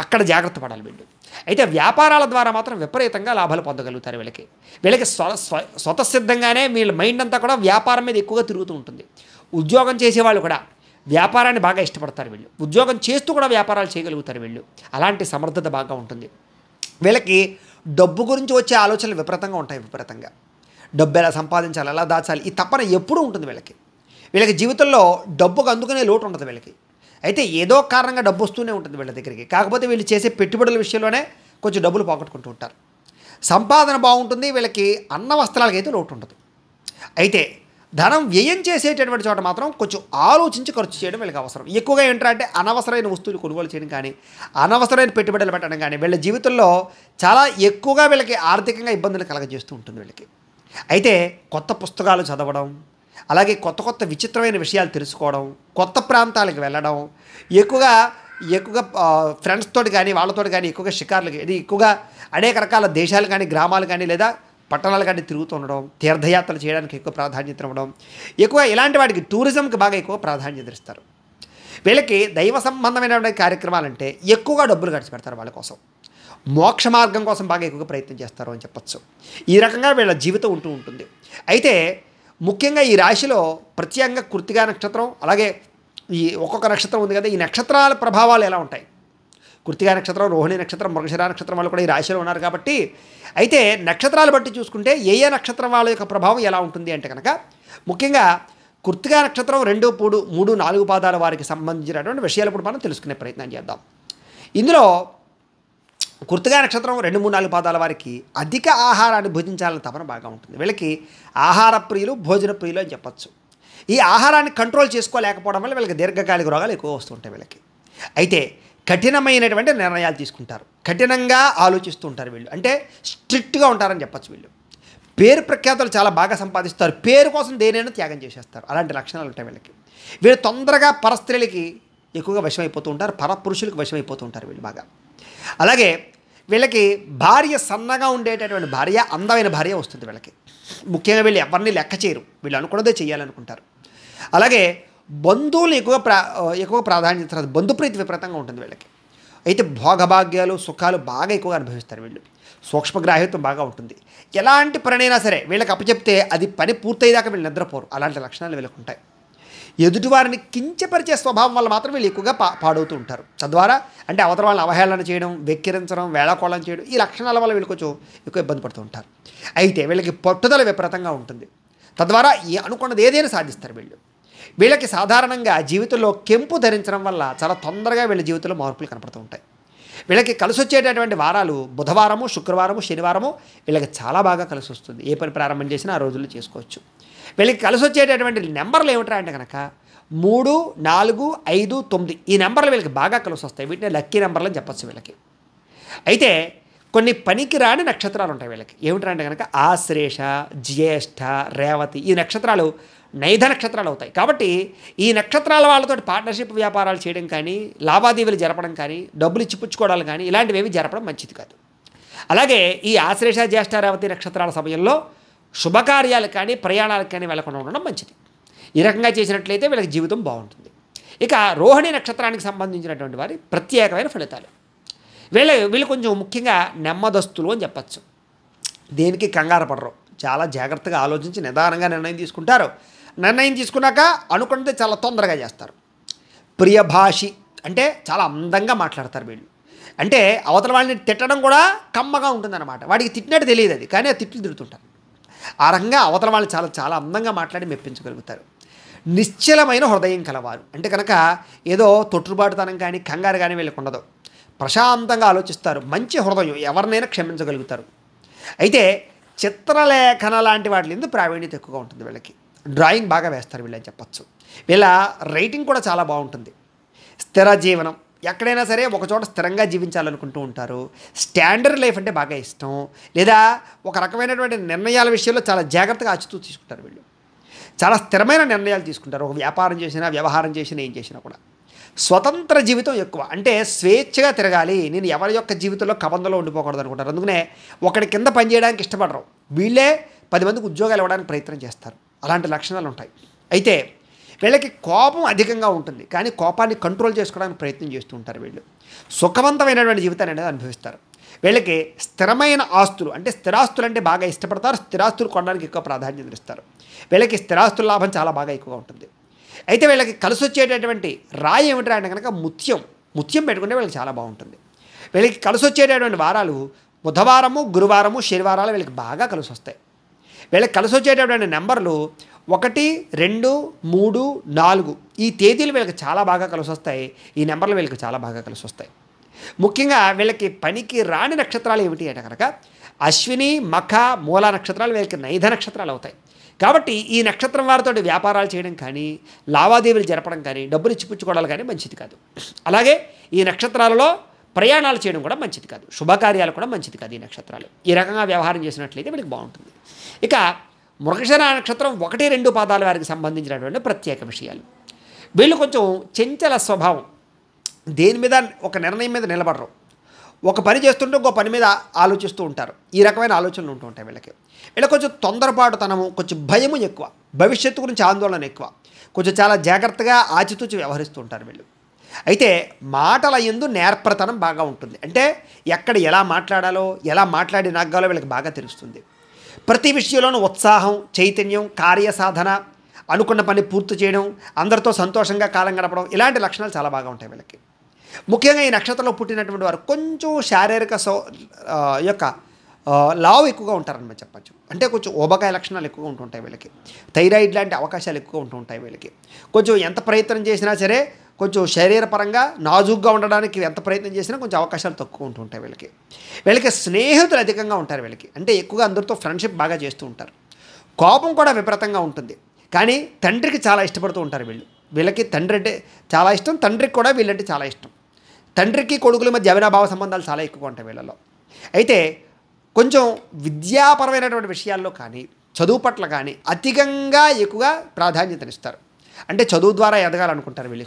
అక్కడ జాగ్రత్త పడాలి వీళ్ళు. అయితే వ్యాపారాల ద్వారా మాత్రం విపరీతంగా లాభాలు పొందగలుగుతారు వీళ్ళకి. వీళ్ళకి స్వతసిద్ధంగానే వీళ్ళ మైండ్ అంతా కూడా వ్యాపారం మీద ఎక్కువగా తిరుగుతూ ఉంటుంది. ఉద్యోగం చేసేవాళ్ళు కూడా వ్యాపారాన్ని బాగా ఇష్టపడతారు వీళ్ళు. ఉద్యోగం చేస్తూ కూడా వ్యాపారాలు చేయగలుగుతారు వీళ్ళు. అలాంటి సమర్థత బాగా ఉంటుంది వీళ్ళకి. డబ్బు గురించి వచ్చే ఆలోచనలు విపరీతంగా ఉంటాయి. విపరీతంగా డబ్బు ఎలా సంపాదించాలి, ఎలా దాచాలి, ఈ తపన ఎప్పుడూ ఉంటుంది వీళ్ళకి. వీళ్ళకి జీవితంలో డబ్బుకు అందుకునే లోటు ఉంటుంది వీళ్ళకి. అయితే ఏదో కారణంగా డబ్బు వస్తూనే ఉంటుంది వీళ్ళ దగ్గరికి. కాకపోతే వీళ్ళు చేసే పెట్టుబడుల విషయంలోనే కొంచెం డబ్బులు పోగొట్టుకుంటూ ఉంటారు. సంపాదన బాగుంటుంది, వీళ్ళకి అన్న వస్త్రాలకైతే లోటు ఉండదు. అయితే ధనం వ్యయం చేసేటటువంటి చోట మాత్రం కొంచెం ఆలోచించి ఖర్చు చేయడం వీళ్ళకి అవసరం. ఎక్కువగా ఏంటంటే అనవసరమైన వస్తువులు కొనుగోలు చేయడం కానీ, అనవసరమైన పెట్టుబడులు పెట్టడం కానీ వీళ్ళ జీవితంలో చాలా ఎక్కువగా వీళ్ళకి ఆర్థికంగా ఇబ్బందులు కలగజేస్తూ ఉంటుంది వీళ్ళకి. అయితే కొత్త పుస్తకాలు చదవడం, అలాగే కొత్త కొత్త విచిత్రమైన విషయాలు తెలుసుకోవడం, కొత్త ప్రాంతాలకు వెళ్ళడం, ఎక్కువగా ఎక్కువగా ఫ్రెండ్స్ తోటి కానీ వాళ్ళతోటి కానీ ఎక్కువగా షికార్లు, ఇది ఎక్కువగా అనేక రకాల దేశాలు కానీ గ్రామాలు కానీ లేదా పట్టణాలు కానీ తిరుగుతూ ఉండడం, తీర్థయాత్రలు చేయడానికి ఎక్కువ ప్రాధాన్యత ఇవ్వడం, ఎక్కువ ఇలాంటి వాటికి టూరిజంకి బాగా ఎక్కువ ప్రాధాన్యత ఇస్తారు. వీళ్ళకి దైవ సంబంధమైన కార్యక్రమాలంటే ఎక్కువగా డబ్బులు ఖర్చు పెడతారు. వాళ్ళ కోసం మోక్ష మార్గం కోసం బాగా ఎక్కువగా ప్రయత్నం చేస్తారు అని చెప్పచ్చు. ఈ రకంగా వీళ్ళ జీవితం ఉంటూ ఉంటుంది. అయితే ముఖ్యంగా ఈ రాశిలో ప్రత్యేకంగా కృత్తికా నక్షత్రం, అలాగే ఈ ఒక్కొక్క నక్షత్రం ఉంది కదా, ఈ నక్షత్రాల ప్రభావాలు ఎలా ఉంటాయి? కృత్తికా నక్షత్రం, రోహిణి నక్షత్రం, మృగశిర నక్షత్రం వాళ్ళు కూడా ఈ రాశిలో ఉన్నారు కాబట్టి, అయితే నక్షత్రాలు బట్టి చూసుకుంటే ఏ ఏ నక్షత్రం వాళ్ళ యొక్క ప్రభావం ఎలా ఉంటుంది అంటే కనుక, ముఖ్యంగా కృత్తికా నక్షత్రం 2, 3, 4 పాదాల వారికి సంబంధించినటువంటి విషయాలు ఇప్పుడు మనం తెలుసుకునే ప్రయత్నం చేద్దాం. ఇందులో కృత్తికా నక్షత్రం 2, 3, 4 పాదాల వారికి అధిక ఆహారాన్ని భుజించాలని తపన బాగా ఉంటుంది. వీళ్ళకి ఆహార ప్రియులు, భోజన ప్రియులు అని చెప్పచ్చు. ఈ ఆహారాన్ని కంట్రోల్ చేసుకోలేకపోవడం వల్ల వీళ్ళకి దీర్ఘకాలిక రోగాలు ఎక్కువ వస్తుంటాయి వీళ్ళకి. అయితే కఠినమైనటువంటి నిర్ణయాలు తీసుకుంటారు, కఠినంగా ఆలోచిస్తూ ఉంటారు వీళ్ళు, అంటే స్ట్రిక్ట్గా ఉంటారని చెప్పచ్చు. వీళ్ళు పేరు ప్రఖ్యాతులు చాలా బాగా సంపాదిస్తారు, పేరు కోసం దేనైనా త్యాగం చేసేస్తారు. అలాంటి లక్షణాలు ఉంటాయి వీళ్ళకి. వీళ్ళు తొందరగా పరస్త్రీలకి ఎక్కువగా వశమైపోతూ ఉంటారు, పరపురుషులకు వశమైపోతూ ఉంటారు వీళ్ళు బాగా. అలాగే వీళ్ళకి భార్య సన్నగా ఉండేటటువంటి భార్య, అందమైన భార్య వస్తుంది వీళ్ళకి. ముఖ్యంగా వీళ్ళు ఎవరిని లెక్క చేయరు, వీళ్ళు అనుకున్నదే చేయాలనుకుంటారు. అలాగే బంధువులు ఎక్కువ ప్రాధాన్యత, బంధుప్రీతి విపరీతంగా ఉంటుంది వీళ్ళకి. అయితే భోగభాగ్యాలు, సుఖాలు బాగా ఎక్కువగా అనుభవిస్తారు వీళ్ళు. సూక్ష్మగ్రాహ్యత్వం బాగా ఉంటుంది. ఎలాంటి పనైనా సరే వీళ్ళకి అప్పచెప్తే అది పని పూర్తయ్యేదాకా వీళ్ళు నిద్రపోరు. అలాంటి లక్షణాలు వీళ్ళకు ఉంటాయి. ఎదుటివారిని కించపరిచే స్వభావం వల్ల మాత్రం వీళ్ళు ఎక్కువగా పాడవుతూ ఉంటారు. తద్వారా అంటే అవతల వాళ్ళని అవహేళన చేయడం, వెక్కిరించడం, వేళాకోళం చేయడం, ఈ లక్షణాల వల్ల వీళ్ళు కొంచెం ఎక్కువ ఇబ్బంది పడుతూ ఉంటారు. అయితే వీళ్ళకి పట్టుదల విపరీతంగా ఉంటుంది. తద్వారా అనుకున్నది ఏదైనా సాధిస్తారు వీళ్ళు. వీళ్ళకి సాధారణంగా జీవితంలో కెంపు ధరించడం వల్ల చాలా తొందరగా వీళ్ళ జీవితంలో మార్పులు కనపడుతూ ఉంటాయి. వీళ్ళకి కలిసి వచ్చేటటువంటి వారాలు బుధవారము, శుక్రవారము, శనివారము వీళ్ళకి చాలా బాగా కలిసి వస్తుంది. ఏ పని ప్రారంభం చేసినా ఆ రోజుల్లో చేసుకోవచ్చు. వీళ్ళకి కలిసి వచ్చేటటువంటి నెంబర్లు ఏమిటా అంటే కనుక 3, 4, 5, 9 ఈ నెంబర్లు వీళ్ళకి బాగా కలిసి వస్తాయి. వీటిని లక్కీ నెంబర్లు అని చెప్పచ్చు వీళ్ళకి. అయితే కొన్ని పనికి రాని నక్షత్రాలు ఉంటాయి వీళ్ళకి. ఏమిటా అంటే కనుక ఆశ్లేష, జ్యేష్ఠ, రేవతి ఈ నక్షత్రాలు నైధ నక్షత్రాలు అవుతాయి. కాబట్టి ఈ నక్షత్రాల వాళ్ళతో పార్ట్నర్షిప్ వ్యాపారాలు చేయడం కానీ, లావాదేవీలు జరపడం కానీ, డబ్బులు ఇచ్చిపుచ్చుకోవడాలు కానీ ఇలాంటివి జరపడం మంచిది కాదు. అలాగే ఈ ఆశ్లేష, జ్యేష్ఠ, రేవతి నక్షత్రాల సమయంలో శుభకార్యాలు కానీ, ప్రయాణాలకు కానీ వెళ్ళకుండా ఉండడం మంచిది. ఈ రకంగా చేసినట్లయితే వీళ్ళకి జీవితం బాగుంటుంది. ఇక రోహిణి నక్షత్రానికి సంబంధించినటువంటి వారి ప్రత్యేకమైన ఫలితాలు. వీళ్ళు కొంచెం ముఖ్యంగా నెమ్మదస్తులు అని చెప్పచ్చు. దేనికి కంగారు పడరు, చాలా జాగ్రత్తగా ఆలోచించి నిదానంగా నిర్ణయం తీసుకుంటారు. నిర్ణయం తీసుకున్నాక అనుకున్నది చాలా తొందరగా చేస్తారు. ప్రియభాషి అంటే చాలా అందంగా మాట్లాడతారు వీళ్ళు. అంటే అవతల వాళ్ళని తిట్టడం కూడా కమ్మగా ఉంటుందన్నమాట. వాడికి తిట్టినట్టు తెలియదు అది, కానీ ఆ తిట్లు తిడుతుంటారు. ఆ రకంగా అవతల వాళ్ళు చాలా చాలా అందంగా మాట్లాడి మెప్పించగలుగుతారు. నిశ్చలమైన హృదయం కలవారు అంటే కనుక ఏదో తొట్టుబాటుతనం కానీ కంగారు కానీ వీళ్ళకి ఉండదు. ప్రశాంతంగా ఆలోచిస్తారు, మంచి హృదయం, ఎవరినైనా క్షమించగలుగుతారు. అయితే చిత్రలేఖన లాంటి వాటి ఎందుకు ప్రావీణ్యత ఎక్కువగా ఉంటుంది వీళ్ళకి. డ్రాయింగ్ బాగా వేస్తారు వీళ్ళని చెప్పచ్చు. వీళ్ళ రైటింగ్ కూడా చాలా బాగుంటుంది. స్థిర జీవనం, ఎక్కడైనా సరే ఒకచోట స్థిరంగా జీవించాలనుకుంటూ ఉంటారు. స్టాండర్డ్ లైఫ్ అంటే బాగా ఇష్టం, లేదా ఒక రకమైనటువంటి నిర్ణయాల విషయంలో చాలా జాగ్రత్తగా ఆచితూ తీసుకుంటారు వీళ్ళు. చాలా స్థిరమైన నిర్ణయాలు తీసుకుంటారు. ఒక వ్యాపారం చేసినా, వ్యవహారం చేసినా, ఏం చేసినా కూడా. స్వతంత్ర జీవితం ఎక్కువ, అంటే స్వేచ్ఛగా తిరగాలి, నేను ఎవరి యొక్క జీవితంలో కబంధంలో ఉండిపోకూడదు అనుకుంటారు. అందుకనే ఒకటి కింద పనిచేయడానికి ఇష్టపడరు. వీళ్ళే 10 మందికి ఉద్యోగాలు ఇవ్వడానికి ప్రయత్నం చేస్తారు. అలాంటి లక్షణాలు ఉంటాయి. అయితే వీళ్ళకి కోపం అధికంగా ఉంటుంది, కానీ కోపాన్ని కంట్రోల్ చేసుకోవడానికి ప్రయత్నం చేస్తూ ఉంటారు వీళ్ళు. సుఖవంతమైనటువంటి జీవితాన్ని అనేది అనుభవిస్తారు. వీళ్ళకి స్థిరమైన ఆస్తులు అంటే స్థిరాస్తులు అంటే బాగా ఇష్టపడతారు. స్థిరాస్తులు కొనడానికి ఎక్కువ ప్రాధాన్యత ఇస్తారు. వీళ్ళకి స్థిరాస్తుల లాభం చాలా బాగా ఎక్కువగా ఉంటుంది. అయితే వీళ్ళకి కలిసి వచ్చేటటువంటి రాయి ఏమిటంటే అంటే కనుక ముత్యం పెట్టుకుంటే వీళ్ళకి చాలా బాగుంటుంది. వీళ్ళకి కలిసి వచ్చేటటువంటి వారాలు బుధవారము, గురువారము, శనివారాలు వీళ్ళకి బాగా కలిసి వస్తాయి. వీళ్ళకి కలిసి వచ్చేటటువంటి నెంబర్లు 1, 2, 3, 4 ఈ తేదీలు వీళ్ళకి చాలా బాగా కలిసి వస్తాయి. ఈ నెంబర్లు వీళ్ళకి చాలా బాగా కలిసి వస్తాయి. ముఖ్యంగా వీళ్ళకి పనికి రాని నక్షత్రాలు ఏమిటి అంటే కనుక అశ్విని, మఖ, మూల నక్షత్రాలు వీళ్ళకి నైధ నక్షత్రాలు అవుతాయి. కాబట్టి ఈ నక్షత్రం వారితో వ్యాపారాలు చేయడం కానీ, లావాదేవీలు జరపడం కానీ, డబ్బులు ఇచ్చిపుచ్చుకోవడాలు కానీ మంచిది కాదు. అలాగే ఈ నక్షత్రాలలో ప్రయాణాలు చేయడం కూడా మంచిది కాదు. శుభకార్యాలు కూడా మంచిది కాదు. ఈ నక్షత్రాలు ఈ రకంగా వ్యవహారం చేసినట్లయితే వీళ్ళకి బాగుంటుంది. ఇక మృగశిర నక్షత్రం 1, 2 పాదాల వారికి సంబంధించినటువంటి ప్రత్యేక విషయాలు. వీళ్ళు కొంచెం చంచల స్వభావం, దేని మీద ఒక నిర్ణయం మీద నిలబడరు. ఒక పని చేస్తుంటే ఇంకో పని మీద ఆలోచిస్తూ ఉంటారు. ఈ రకమైన ఆలోచనలు ఉంటూ ఉంటాయి వీళ్ళకి. వీళ్ళకి కొంచెం తొందరపాటుతనము, కొంచెం భయము ఎక్కువ, భవిష్యత్తు గురించి ఆందోళన ఎక్కువ, కొంచెం చాలా జాగ్రత్తగా ఆచితూచి వ్యవహరిస్తూ ఉంటారు వీళ్ళు. అయితే మాటల యందు నేర్పరతనం బాగా ఉంటుంది. అంటే ఎక్కడ ఎలా మాట్లాడాలో, ఎలా మాట్లాడి నగ్గాలో వీళ్ళకి బాగా తెలుస్తుంది. ప్రతి విషయంలోనూ ఉత్సాహం, చైతన్యం, కార్యసాధన, అనుకున్న పని పూర్తి చేయడం, అందరితో సంతోషంగా కాలం గడపడం, ఇలాంటి లక్షణాలు చాలా బాగా ఉంటాయి వీళ్ళకి. ముఖ్యంగా ఈ నక్షత్రంలో పుట్టినటువంటి వారు కొంచెం శారీరక యొక్క లావు ఎక్కువగా ఉంటారని మనం చెప్పచ్చు. అంటే కొంచెం ఊబకాయ లక్షణాలు ఎక్కువగా ఉంటుంటాయి వీళ్ళకి. థైరాయిడ్ లాంటి అవకాశాలు ఎక్కువ ఉంటూ ఉంటాయి వీళ్ళకి. కొంచెం ఎంత ప్రయత్నం చేసినా సరే కొంచెం శరీరపరంగా నాజూగ్గా ఉండడానికి ఎంత ప్రయత్నం చేసినా కొంచెం అవకాశాలు తక్కువ ఉంటుంటాయి వీళ్ళకి. వీళ్ళకి స్నేహితులు అధికంగా ఉంటారు వీళ్ళకి. అంటే ఎక్కువగా అందరితో ఫ్రెండ్షిప్ బాగా చేస్తూ ఉంటారు. కోపం కూడా విపరీతంగా ఉంటుంది. కానీ తండ్రికి చాలా ఇష్టపడుతూ ఉంటారు వీళ్ళు. వీళ్ళకి తండ్రి అంటే చాలా ఇష్టం, తండ్రికి కూడా వీళ్ళంటే చాలా ఇష్టం. తండ్రికి కొడుకుల మధ్య అవినాభావ సంబంధాలు చాలా ఎక్కువగా ఉంటాయి వీళ్ళలో. అయితే కొంచెం విద్యాపరమైనటువంటి విషయాల్లో కానీ, చదువు పట్ల కానీ అధికంగా ఎక్కువగా ప్రాధాన్యతనిస్తారు. అంటే చదువు ద్వారా ఎదగాలనుకుంటారు వీళ్ళు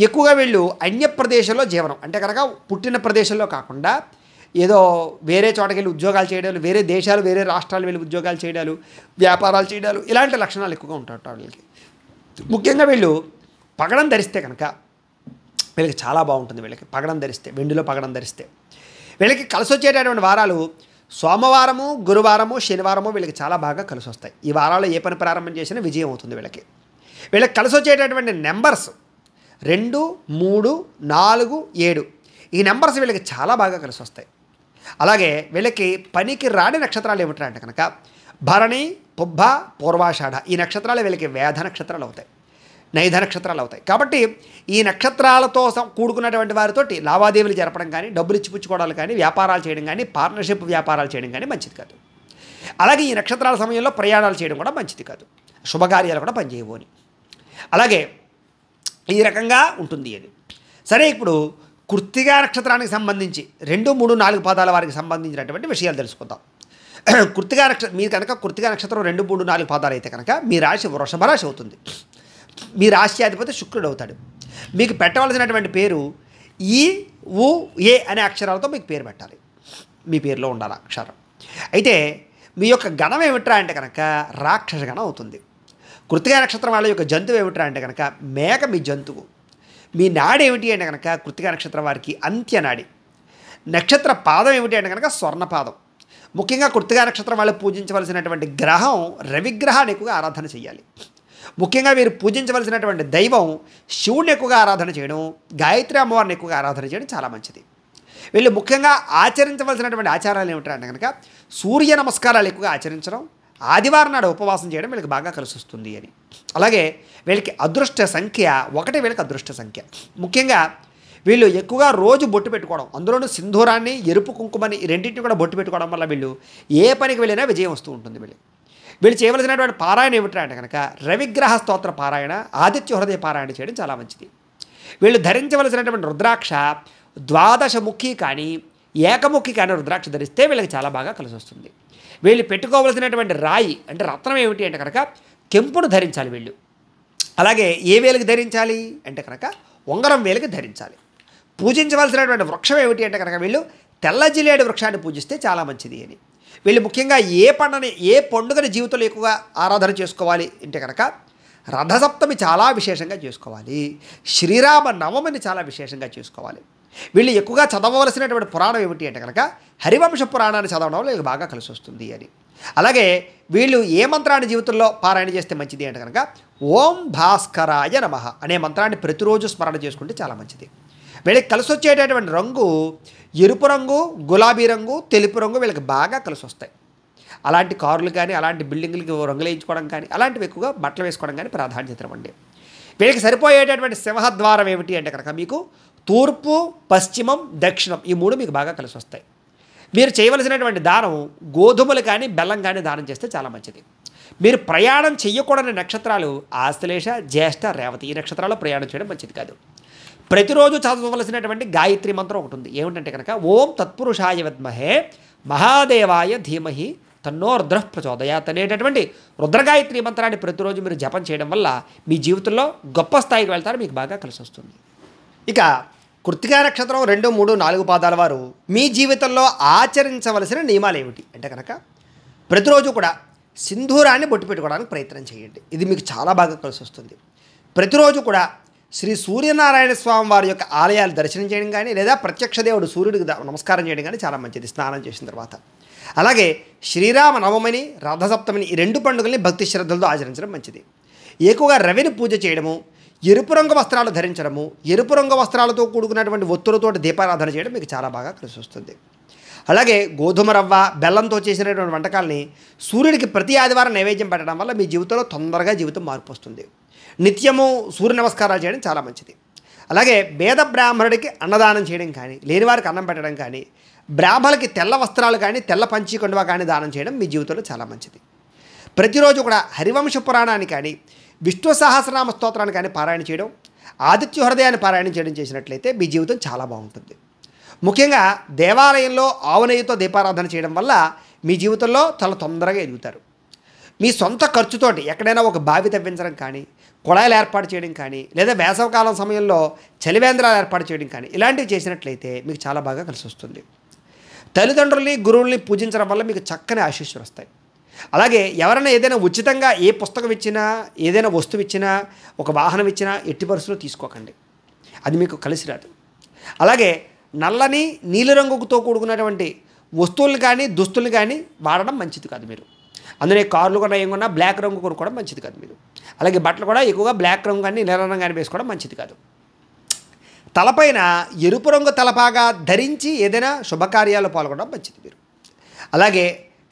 ఎక్కువగా వీళ్ళు అన్య ప్రదేశంలో జీవనం, అంటే కనుక పుట్టిన ప్రదేశంలో కాకుండా ఏదో వేరే చోటకి వెళ్ళి ఉద్యోగాలు చేయడాలు, వేరే దేశాలు, వేరే రాష్ట్రాలు వెళ్ళి ఉద్యోగాలు చేయడాలు, వ్యాపారాలు చేయడాలు, ఇలాంటి లక్షణాలు ఎక్కువగా ఉంటారు వీళ్ళకి. ముఖ్యంగా వీళ్ళు పగడం ధరిస్తే కనుక వీళ్ళకి చాలా బాగుంటుంది. వీళ్ళకి పగడం ధరిస్తే, వెండిలో పగడం ధరిస్తే వీళ్ళకి కలిసి వచ్చేటటువంటి వారాలు సోమవారము, గురువారము, శనివారము వీళ్ళకి చాలా బాగా కలిసి వస్తాయి. ఈ వారాల్లో ఏ పని ప్రారంభం చేసినా విజయం అవుతుంది వీళ్ళకి. వీళ్ళకి కలిసి వచ్చేటటువంటి నెంబర్స్ 2, 3, 4, 7 ఈ నెంబర్స్ వీళ్ళకి చాలా బాగా కలిసి వస్తాయి. అలాగే వీళ్ళకి పనికి రాని నక్షత్రాలు ఏమిటంటే అంటే కనుక భరణి, పుబ్బ, పూర్వాషాఢ ఈ నక్షత్రాలు వీళ్ళకి వేధ నక్షత్రాలు అవుతాయి, నైధ నక్షత్రాలు అవుతాయి. కాబట్టి ఈ నక్షత్రాలతో కూడుకున్నటువంటి వారితోటి లావాదేవీలు జరపడం కానీ, డబ్బులు ఇచ్చిపుచ్చుకోవడాలు కానీ, వ్యాపారాలు చేయడం కానీ, పార్ట్నర్షిప్ వ్యాపారాలు చేయడం కానీ మంచిది కాదు. అలాగే ఈ నక్షత్రాల సమయంలో ప్రయాణాలు చేయడం కూడా మంచిది కాదు. శుభకార్యాలు కూడా పనిచేయవు అని. అలాగే ఈ రకంగా ఉంటుంది అది. సరే, ఇప్పుడు కృత్తికా నక్షత్రానికి సంబంధించి 2, 3, 4 పాదాల వారికి సంబంధించినటువంటి విషయాలు తెలుసుకుందాం. కృత్తికా నక్షత్రం మీరు కనుక కృత్తికా నక్షత్రం 2, 3, 4 పాదాలు అయితే కనుక మీ రాశి వృషభ రాశి అవుతుంది. మీ రాశ్యాధిపతి శుక్రుడు అవుతాడు. మీకు పెట్టవలసినటువంటి పేరు ఈ, ఉ, ఏ అనే అక్షరాలతో మీకు పేరు పెట్టాలి. మీ పేరులో ఉండాలి అక్షరం. అయితే మీ యొక్క గణం ఏమిట్రా అంటే కనుక రాక్షస గణం అవుతుంది. కృత్తికా నక్షత్రం వాళ్ళ యొక్క జంతువు ఏమిట్రా అంటే కనుక మేక మీ జంతువు. మీ నాడి ఏమిటి అంటే కనుక కృత్తికా నక్షత్రం వారికి అంత్యనాడి. నక్షత్ర పాదం ఏమిటి అంటే కనుక స్వర్ణపాదం. ముఖ్యంగా కృత్తికా నక్షత్రం వాళ్ళు పూజించవలసినటువంటి గ్రహం రవిగ్రహాన్ని ఎక్కువగా ఆరాధన చేయాలి. ముఖ్యంగా వీరు పూజించవలసినటువంటి దైవం శివుడిని ఎక్కువగా ఆరాధన చేయడం, గాయత్రి అమ్మవారిని ఎక్కువగా ఆరాధన చేయడం చాలా మంచిది. వీళ్ళు ముఖ్యంగా ఆచరించవలసినటువంటి ఆచారాలు ఏమిటంటే కనుక సూర్య నమస్కారాలు ఎక్కువగా ఆచరించడం, ఆదివారం నాడు ఉపవాసం చేయడం వీళ్ళకి బాగా కలిసి వస్తుంది అని. అలాగే వీళ్ళకి అదృష్ట సంఖ్య 1 వీళ్ళకి అదృష్ట సంఖ్య. ముఖ్యంగా వీళ్ళు ఎక్కువగా రోజు బొట్టు పెట్టుకోవడం, అందులోనూ సింధూరాన్ని, ఎరుపు కుంకుమని ఈ రెండింటిని కూడా బొట్టు పెట్టుకోవడం వల్ల వీళ్ళు ఏ పనికి వెళ్ళినా విజయం వస్తూ ఉంటుంది. వీళ్ళు చేయవలసినటువంటి పారాయణ ఏమిటంటే అంటే కనుక రవిగ్రహ స్తోత్ర పారాయణ, ఆదిత్య హృదయ పారాయణ చేయడం చాలా మంచిది. వీళ్ళు ధరించవలసినటువంటి రుద్రాక్ష 12 ముఖి కానీ, ఏకముఖి కానీ రుద్రాక్ష ధరిస్తే వీళ్ళకి చాలా బాగా కలిసి వస్తుంది. వీళ్ళు పెట్టుకోవలసినటువంటి రాయి అంటే రత్నం ఏమిటి అంటే కనుక కెంపును ధరించాలి వీళ్ళు. అలాగే ఏ వేలికి ధరించాలి అంటే కనుక ఉంగరం వేలికి ధరించాలి. పూజించవలసినటువంటి వృక్షం ఏమిటి అంటే కనుక వీళ్ళు తెల్ల జిల్లేడు వృక్షాన్ని పూజిస్తే చాలా మంచిది అని. వీళ్ళు ముఖ్యంగా ఏ పండుగని జీవితంలో ఎక్కువగా ఆరాధన చేసుకోవాలి అంటే కనుక రథసప్తమి చాలా విశేషంగా చేసుకోవాలి, శ్రీరామ నవమిని చాలా విశేషంగా చేసుకోవాలి. వీళ్ళు ఎక్కువగా చదవవలసినటువంటి పురాణం ఏమిటి అంటే కనుక హరివంశ పురాణాన్ని చదవడం వల్ల వీళ్ళకి బాగా కలిసి వస్తుంది అని. అలాగే వీళ్ళు ఏ మంత్రాన్ని జీవితంలో పారాయణ చేస్తే మంచిది అంటే కనుక ఓం భాస్కరాయ నమః అనే మంత్రాన్ని ప్రతిరోజు స్మరణ చేసుకుంటే చాలా మంచిది. వీళ్ళకి కలిసి వచ్చేటటువంటి రంగు ఎరుపు రంగు, గులాబీ రంగు, తెలుపు రంగు వీళ్ళకి బాగా కలిసి వస్తాయి. అలాంటి కార్లు కానీ, అలాంటి బిల్డింగులకి రంగులు వేయించుకోవడం కానీ, అలాంటివి ఎక్కువగా బట్టలు వేసుకోవడం కానీ ప్రాధాన్యత ఇవ్వండి. వీళ్ళకి సరిపోయేటటువంటి సింహద్వారం ఏమిటి అంటే కనుక మీకు తూర్పు, పశ్చిమం, దక్షిణం ఈ 3 మీకు బాగా కలిసి వస్తాయి. మీరు చేయవలసినటువంటి దానం గోధుమలు కానీ బెల్లం కానీ దానం చేస్తే చాలా మంచిది. మీరు ప్రయాణం చేయకూడని నక్షత్రాలు ఆశ్లేష, జ్యేష్ఠ, రేవతి. ఈ నక్షత్రాల్లో ప్రయాణం చేయడం మంచిది కాదు. ప్రతిరోజు చదవవలసినటువంటి గాయత్రి మంత్రం ఒకటి ఉంది. ఏమిటంటే కనుక ఓం తత్పురుషాయ విద్మహే మహాదేవాయ ధీమహి తన్నో రుద్ర ప్రచోదయాత్ అనేటటువంటి రుద్రగాయత్రి మంత్రాన్ని ప్రతిరోజు మీరు జపం చేయడం వల్ల మీ జీవితంలో గొప్ప స్థాయికి వెళ్తారు, మీకు బాగా కలిసి వస్తుంది. ఇక కృత్తికా నక్షత్రం 2, 3, 4 పాదాల వారు మీ జీవితంలో ఆచరించవలసిన నియమాలు ఏమిటి అంటే కనుక ప్రతిరోజు కూడా సింధూరాన్ని బొట్టు పెట్టుకోవడానికి ప్రయత్నం చేయండి. ఇది మీకు చాలా బాగా కలిసి వస్తుంది. ప్రతిరోజు కూడా శ్రీ సూర్యనారాయణ స్వామి వారి యొక్క ఆలయాలు దర్శనం చేయడం కానీ లేదా ప్రత్యక్ష దేవుడు సూర్యుడికి నమస్కారం చేయడం కానీ చాలా మంచిది స్నానం చేసిన తర్వాత. అలాగే శ్రీరామ నవమిని, రథసప్తమిని ఈ 2 పండుగల్ని భక్తి శ్రద్ధలతో ఆచరించడం మంచిది. ఎక్కువగా రవిని పూజ చేయడము, ఎరుపు రంగు వస్త్రాలు ధరించడము, ఎరుపు రంగు వస్త్రాలతో కూడుకున్నటువంటి ఒత్తులతోటి దీపారాధన చేయడం మీకు చాలా బాగా కలిసి వస్తుంది. అలాగే గోధుమ రవ్వ, బెల్లంతో చేసినటువంటి వంటకాలని సూర్యుడికి ప్రతి ఆదివారం నైవేద్యం పెట్టడం వల్ల మీ జీవితంలో తొందరగా జీవితం మార్పు వస్తుంది. నిత్యము సూర్య నమస్కారాలు చేయడం చాలా మంచిది. అలాగే పేద బ్రాహ్మణుడికి అన్నదానం చేయడం కానీ, లేనివారికి అన్నం పెట్టడం కానీ, బ్రాహ్మణులకి తెల్ల వస్త్రాలు కానీ, తెల్ల పంచి కండువా కానీ దానం చేయడం మీ జీవితంలో చాలా మంచిది. ప్రతిరోజు కూడా హరివంశ పురాణాన్ని కానీ, విష్ణు సహస్రనామ స్తోత్రాన్ని కానీ పారాయణ చేయడం, ఆదిత్య హృదయాన్ని పారాయణ చేయడం చేసినట్లయితే మీ జీవితం చాలా బాగుంటుంది. ముఖ్యంగా దేవాలయంలో ఆవు నెయ్యితో దీపారాధన చేయడం వల్ల మీ జీవితంలో చాలా తొందరగా ఎదుగుతారు. మీ సొంత ఖర్చుతోటి ఎక్కడైనా ఒక బావి తవ్వించడం కానీ, కుళాయిలు ఏర్పాటు చేయడం కానీ, లేదా వేసవకాలం సమయంలో చలివేంద్రాలు ఏర్పాటు చేయడం కానీ ఇలాంటివి చేసినట్లయితే మీకు చాలా బాగా కలిసి వస్తుంది. తల్లిదండ్రుల్ని, గురువుల్ని పూజించడం వల్ల మీకు చక్కని ఆశీస్సులు వస్తాయి. అలాగే ఎవరైనా ఏదైనా ఉచితంగా ఏ పుస్తకం ఇచ్చినా, ఏదైనా వస్తువు ఇచ్చినా, ఒక వాహనం ఇచ్చినా ఎట్టి పరిస్థితుల్లో తీసుకోకండి, అది మీకు కలిసి రాదు. అలాగే నల్లని నీలిరంగుతో కూడుకున్నటువంటి వస్తువులు కానీ, దుస్తులు కానీ వాడడం మంచిది కాదు. మీరు అందులో కార్లు కూడా ఏం కొన్నా బ్లాక్ రంగు కొనుక్కోవడం మంచిది కాదు. మీరు అలాగే బట్టలు కూడా ఎక్కువగా బ్లాక్ రంగు కానీ, నీల రంగు కానీ వేసుకోవడం మంచిది కాదు. తలపైన ఎరుపు రంగు తలపాగా ధరించి ఏదైనా శుభకార్యాలు పాల్గొనడం మంచిది. మీరు అలాగే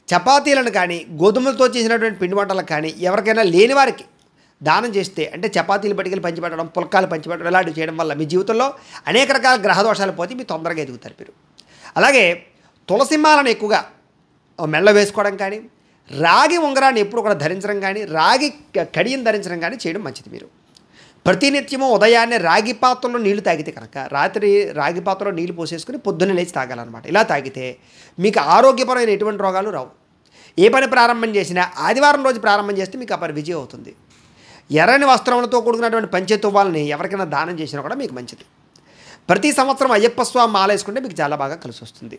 చపాతీలను కానీ, గోధుమలతో చేసినటువంటి పిండి వంటలకు కానీ ఎవరికైనా లేని వారికి దానం చేస్తే, అంటే చపాతీలు పట్టుకెళ్ళి పంచిపెట్టడం, పుల్కాలు పంచిపెట్టడం ఇలాంటివి చేయడం వల్ల మీ జీవితంలో అనేక రకాల గ్రహదోషాలు పోతే మీరు తొందరగా ఎదుగుతారు. మీరు అలాగే తులసిమాలను ఎక్కువగా మెళ్ళ వేసుకోవడం కానీ, రాగి ఉంగరాన్ని ఎప్పుడు కూడా ధరించడం కానీ, రాగి కడియం ధరించడం కానీ చేయడం మంచిది. మీరు ప్రతినిత్యము ఉదయాన్నే రాగి పాత్రలో నీళ్లు తాగితే కనుక రాత్రి రాగి పాత్రలో నీళ్లు పోసేసుకుని పొద్దున్నే లేచి తాగాలన్నమాట. ఇలా తాగితే మీకు ఆరోగ్యపరమైన ఎటువంటి రోగాలు రావు. ఏ పని ప్రారంభం చేసినా ఆదివారం రోజు ప్రారంభం చేస్తే మీకు ఆ పని విజయం అవుతుంది. ఎర్రని వస్త్రములతో కూడుకున్నటువంటి పంచతువ్వాలని ఎవరికైనా దానం చేసినా కూడా మీకు మంచిది. ప్రతి సంవత్సరం అయ్యప్ప స్వామి మాల వేసుకుంటే మీకు చాలా బాగా కలిసి వస్తుంది.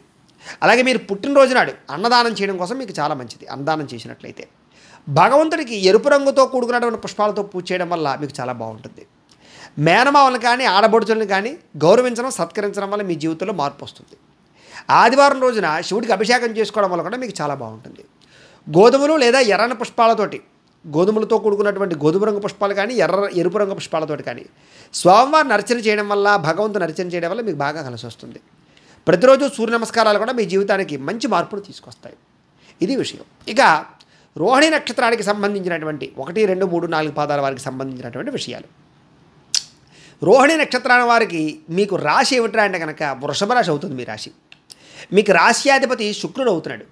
అలాగే మీరు పుట్టినరోజు నాడు అన్నదానం చేయడం కోసం మీకు చాలా మంచిది. అన్నదానం చేసినట్లయితే భగవంతుడికి ఎరుపు రంగుతో కూడుకున్నటువంటి పుష్పాలతో పూజ చేయడం వల్ల మీకు చాలా బాగుంటుంది. మేనమావలను కానీ, ఆడబడుచులను కానీ గౌరవించడం, సత్కరించడం వల్ల మీ జీవితంలో మార్పు వస్తుంది. ఆదివారం రోజున శివుడికి అభిషేకం చేసుకోవడం వల్ల కూడా మీకు చాలా బాగుంటుంది. గోధుమలు లేదా ఎర్రని పుష్పాలతోటి, గోధుమలతో కూడుకున్నటువంటి గోధుమ రంగు పుష్పాలు కానీ, ఎరుపు రంగు పుష్పాలతోటి కానీ స్వామివారిని అర్చన చేయడం వల్ల, భగవంతుని అర్చన చేయడం వల్ల మీకు బాగా కలిసి వస్తుంది. ప్రతిరోజు సూర్య నమస్కారాలు కూడా మీ జీవితానికి మంచి మార్పులు తీసుకొస్తాయి. ఇది విషయం. ఇక రోహిణి నక్షత్రానికి సంబంధించినటువంటి 1, 2, 3, 4 పాదాల వారికి సంబంధించినటువంటి విషయాలు. రోహిణి నక్షత్రాల వారికి మీకు రాశి ఏమిట్రా అంటే కనుక వృషభ రాశి అవుతుంది. మీ రాశి మీకు రాశ్యాధిపతి శుక్రుడు అవుతున్నాడు.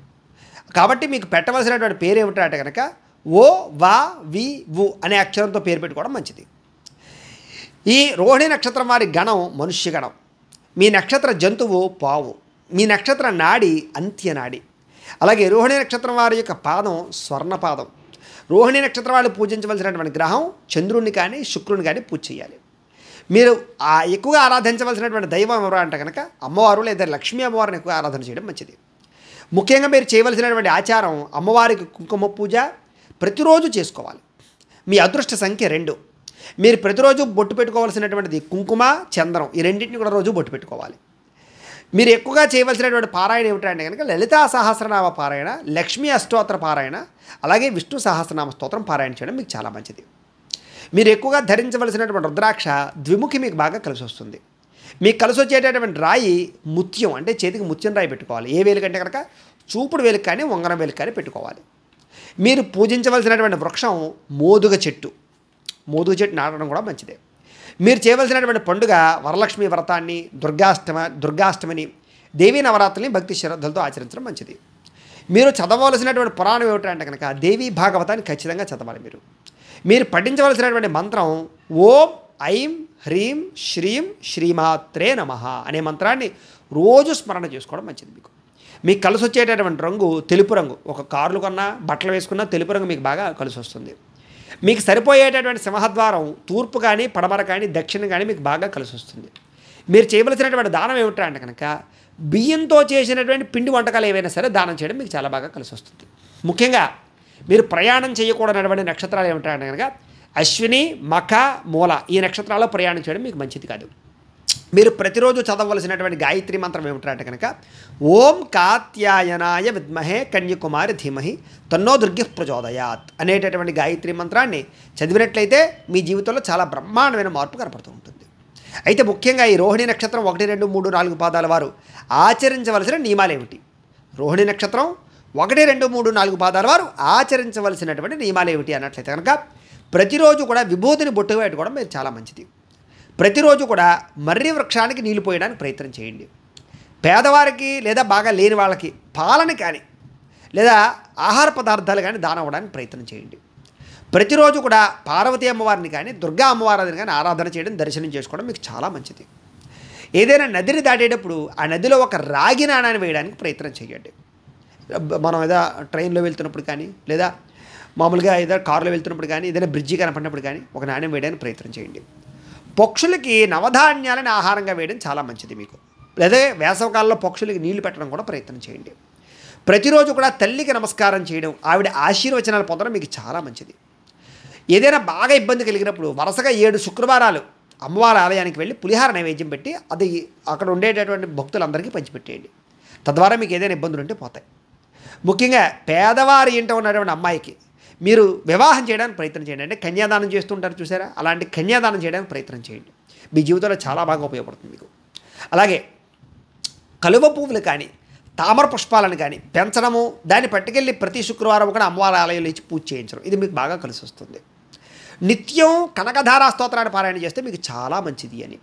కాబట్టి మీకు పెట్టవలసినటువంటి పేరు ఏమిట్రా అంటే కనుక ఓ వా వి వు అనే అక్షరంతో పేరు పెట్టుకోవడం మంచిది. ఈ రోహిణి నక్షత్రం వారి గణం మనుష్య గణం. మీ నక్షత్ర జంతువు పావు. మీ నక్షత్ర నాడి అంత్యనాడి. అలాగే రోహిణి నక్షత్రం వారి యొక్క పాదం స్వర్ణపాదం. రోహిణి నక్షత్రం వాళ్ళు పూజించవలసినటువంటి గ్రహం చంద్రుడిని కానీ, శుక్రుని కానీ పూజ చేయాలి. మీరు ఎక్కువగా ఆరాధించవలసినటువంటి దైవం ఎవరు అంటే కనుక అమ్మవారు లేదా లక్ష్మీ అమ్మవారిని ఎక్కువగా ఆరాధన చేయడం మంచిది. ముఖ్యంగా మీరు చేయవలసినటువంటి ఆచారం అమ్మవారికి కుంకుమ పూజ ప్రతిరోజు చేసుకోవాలి. మీ అదృష్ట సంఖ్య 2. మీరు ప్రతిరోజు బొట్టు పెట్టుకోవాల్సినటువంటిది కుంకుమ, చందనం ఈ రెండింటిని కూడా రోజు బొట్టు పెట్టుకోవాలి. మీరు ఎక్కువగా చేయవలసినటువంటి పారాయణ ఏమిటంటే కనుక లలితా సహస్రనామ పారాయణ, లక్ష్మీ అష్టోత్తర పారాయణ, అలాగే విష్ణు సహస్రనామ స్తోత్రం పారాయణ చేయడం మీకు చాలా మంచిది. మీరు ఎక్కువగా ధరించవలసినటువంటి రుద్రాక్ష ద్విముఖి మీకు బాగా కలిసి వస్తుంది. మీకు కలిసి వచ్చేటటువంటి రాయి ముత్యం, అంటే చేతికి ముత్యం రాయి పెట్టుకోవాలి. ఏ వేలు కంటే కనుక చూపుడు వేలుకి కానీ, ఉంగరం వేలుకి కానీ పెట్టుకోవాలి. మీరు పూజించవలసినటువంటి వృక్షం మోదుగ చెట్టు. మోదుగ చెట్టు నాటడం కూడా మంచిదే. మీరు చేయవలసినటువంటి పండుగ వరలక్ష్మి వ్రతాన్ని, దుర్గాష్టమిని దేవీ నవరాత్రుల్ని భక్తి శ్రద్ధలతో ఆచరించడం మంచిది. మీరు చదవవలసినటువంటి పురాణం ఏమిటంటే కనుక దేవీ భాగవతాన్ని ఖచ్చితంగా చదవాలి. మీరు పఠించవలసినటువంటి మంత్రం ఓం ఐం హ్రీం శ్రీం శ్రీమాత్రే నమః అనే మంత్రాన్ని రోజు స్మరణ చేసుకోవడం మంచిది. మీకు కలిసి వచ్చేటటువంటి రంగు తెలుపు రంగు. ఒక కార్లు కొన్నా బట్టలు వేసుకున్నా తెలుపు రంగు మీకు బాగా కలిసి వస్తుంది. మీకు సరిపోయేటటువంటి సింహద్వారం తూర్పు కానీ పడమర కానీ దక్షిణ కానీ మీకు బాగా కలిసి వస్తుంది. మీరు చేయవలసినటువంటి దానం ఏమిటంటే కనుక బియ్యంతో చేసినటువంటి పిండి వంటకాలు ఏవైనా సరే దానం చేయడం మీకు చాలా బాగా కలిసి వస్తుంది. ముఖ్యంగా మీరు ప్రయాణం చేయకూడనటువంటి నక్షత్రాలు ఏమిటంటే కనుక అశ్విని మఖ మూల ఈ నక్షత్రాల్లో ప్రయాణం చేయడం మీకు మంచిది కాదు. మీరు ప్రతిరోజు చదవవలసినటువంటి గాయత్రి మంత్రం ఏమిటంటే కనుక ఓం కాత్యాయనాయ విద్మహే కన్యకుమారి ధీమహి తన్నో దుర్గి ప్రచోదయాత్ అనేటటువంటి గాయత్రి మంత్రాన్ని చదివినట్లయితే మీ జీవితంలో చాలా బ్రహ్మాండమైన మార్పు కనపడుతూ ఉంటుంది. అయితే ముఖ్యంగా ఈ రోహిణి నక్షత్రం 1, 2, 3, 4 పాదాల వారు ఆచరించవలసిన నియమాలు ఏమిటి? రోహిణి నక్షత్రం 1, 2, 3, 4 పాదాల వారు ఆచరించవలసినటువంటి నియమాలు ఏమిటి అన్నట్లయితే కనుక ప్రతిరోజు కూడా విభూతిని బొట్టుగా పెట్టుకోవడం మీరు చాలా మంచిది. ప్రతిరోజు కూడా మర్రి వృక్షానికి నీళ్లు పోయడానికి ప్రయత్నం చేయండి. పేదవారికి లేదా బాగా లేని వాళ్ళకి పాలని కానీ లేదా ఆహార పదార్థాలు కానీ దానం అవ్వడానికి ప్రయత్నం చేయండి. ప్రతిరోజు కూడా పార్వతీ అమ్మవారిని కానీ దుర్గా అమ్మవారిని కానీ ఆరాధన చేయడం దర్శనం చేసుకోవడం మీకు చాలా మంచిది. ఏదైనా నదిని దాటేటప్పుడు ఆ నదిలో ఒక రాగి నాణాన్ని వేయడానికి ప్రయత్నం చేయండి. మనం ఏదో ట్రైన్లో వెళ్తున్నప్పుడు కానీ లేదా మామూలుగా ఏదో కారులో వెళ్తున్నప్పుడు కానీ ఏదైనా బ్రిడ్జి కనపడినప్పుడు కానీ ఒక నాణ్యం వేయడానికి ప్రయత్నం చేయండి. పక్షులకి నవధాన్యాలను ఆహారంగా వేయడం చాలా మంచిది మీకు. లేదా వేసవకాలంలో పక్షులకి నీళ్లు పెట్టడం కూడా ప్రయత్నం చేయండి. ప్రతిరోజు కూడా తల్లికి నమస్కారం చేయడం ఆవిడ ఆశీర్వచనాలు పొందడం మీకు చాలా మంచిది. ఏదైనా బాగా ఇబ్బంది కలిగినప్పుడు వరుసగా 7 శుక్రవారాలు అమ్మవారి ఆలయానికి వెళ్ళి పులిహార నైవేద్యం పెట్టి అది అక్కడ ఉండేటటువంటి భక్తులందరికీ పంచిపెట్టేయండి. తద్వారా మీకు ఏదైనా ఇబ్బందులు ఉంటే పోతాయి. ముఖ్యంగా పేదవారి ఇంట ఉన్నటువంటి అమ్మాయికి మీరు వివాహం చేయడానికి ప్రయత్నం చేయండి. అంటే కన్యాదానం చేస్తుంటారు చూసారా, అలాంటి కన్యాదానం చేయడానికి ప్రయత్నం చేయండి. మీ జీవితంలో చాలా బాగా ఉపయోగపడుతుంది మీకు. అలాగే కలువ పువ్వులు కానీ తామర పుష్పాలను కానీ పెంచడము, దాన్ని పట్టుకెళ్ళి ప్రతి శుక్రవారం కూడా అమ్మవారి ఆలయంలో ఇచ్చి పూజ చేయించడం ఇది మీకు బాగా కలిసి వస్తుంది. నిత్యం కనకధారా స్తోత్రాన్ని పారాయణ చేస్తే మీకు చాలా మంచిది అని.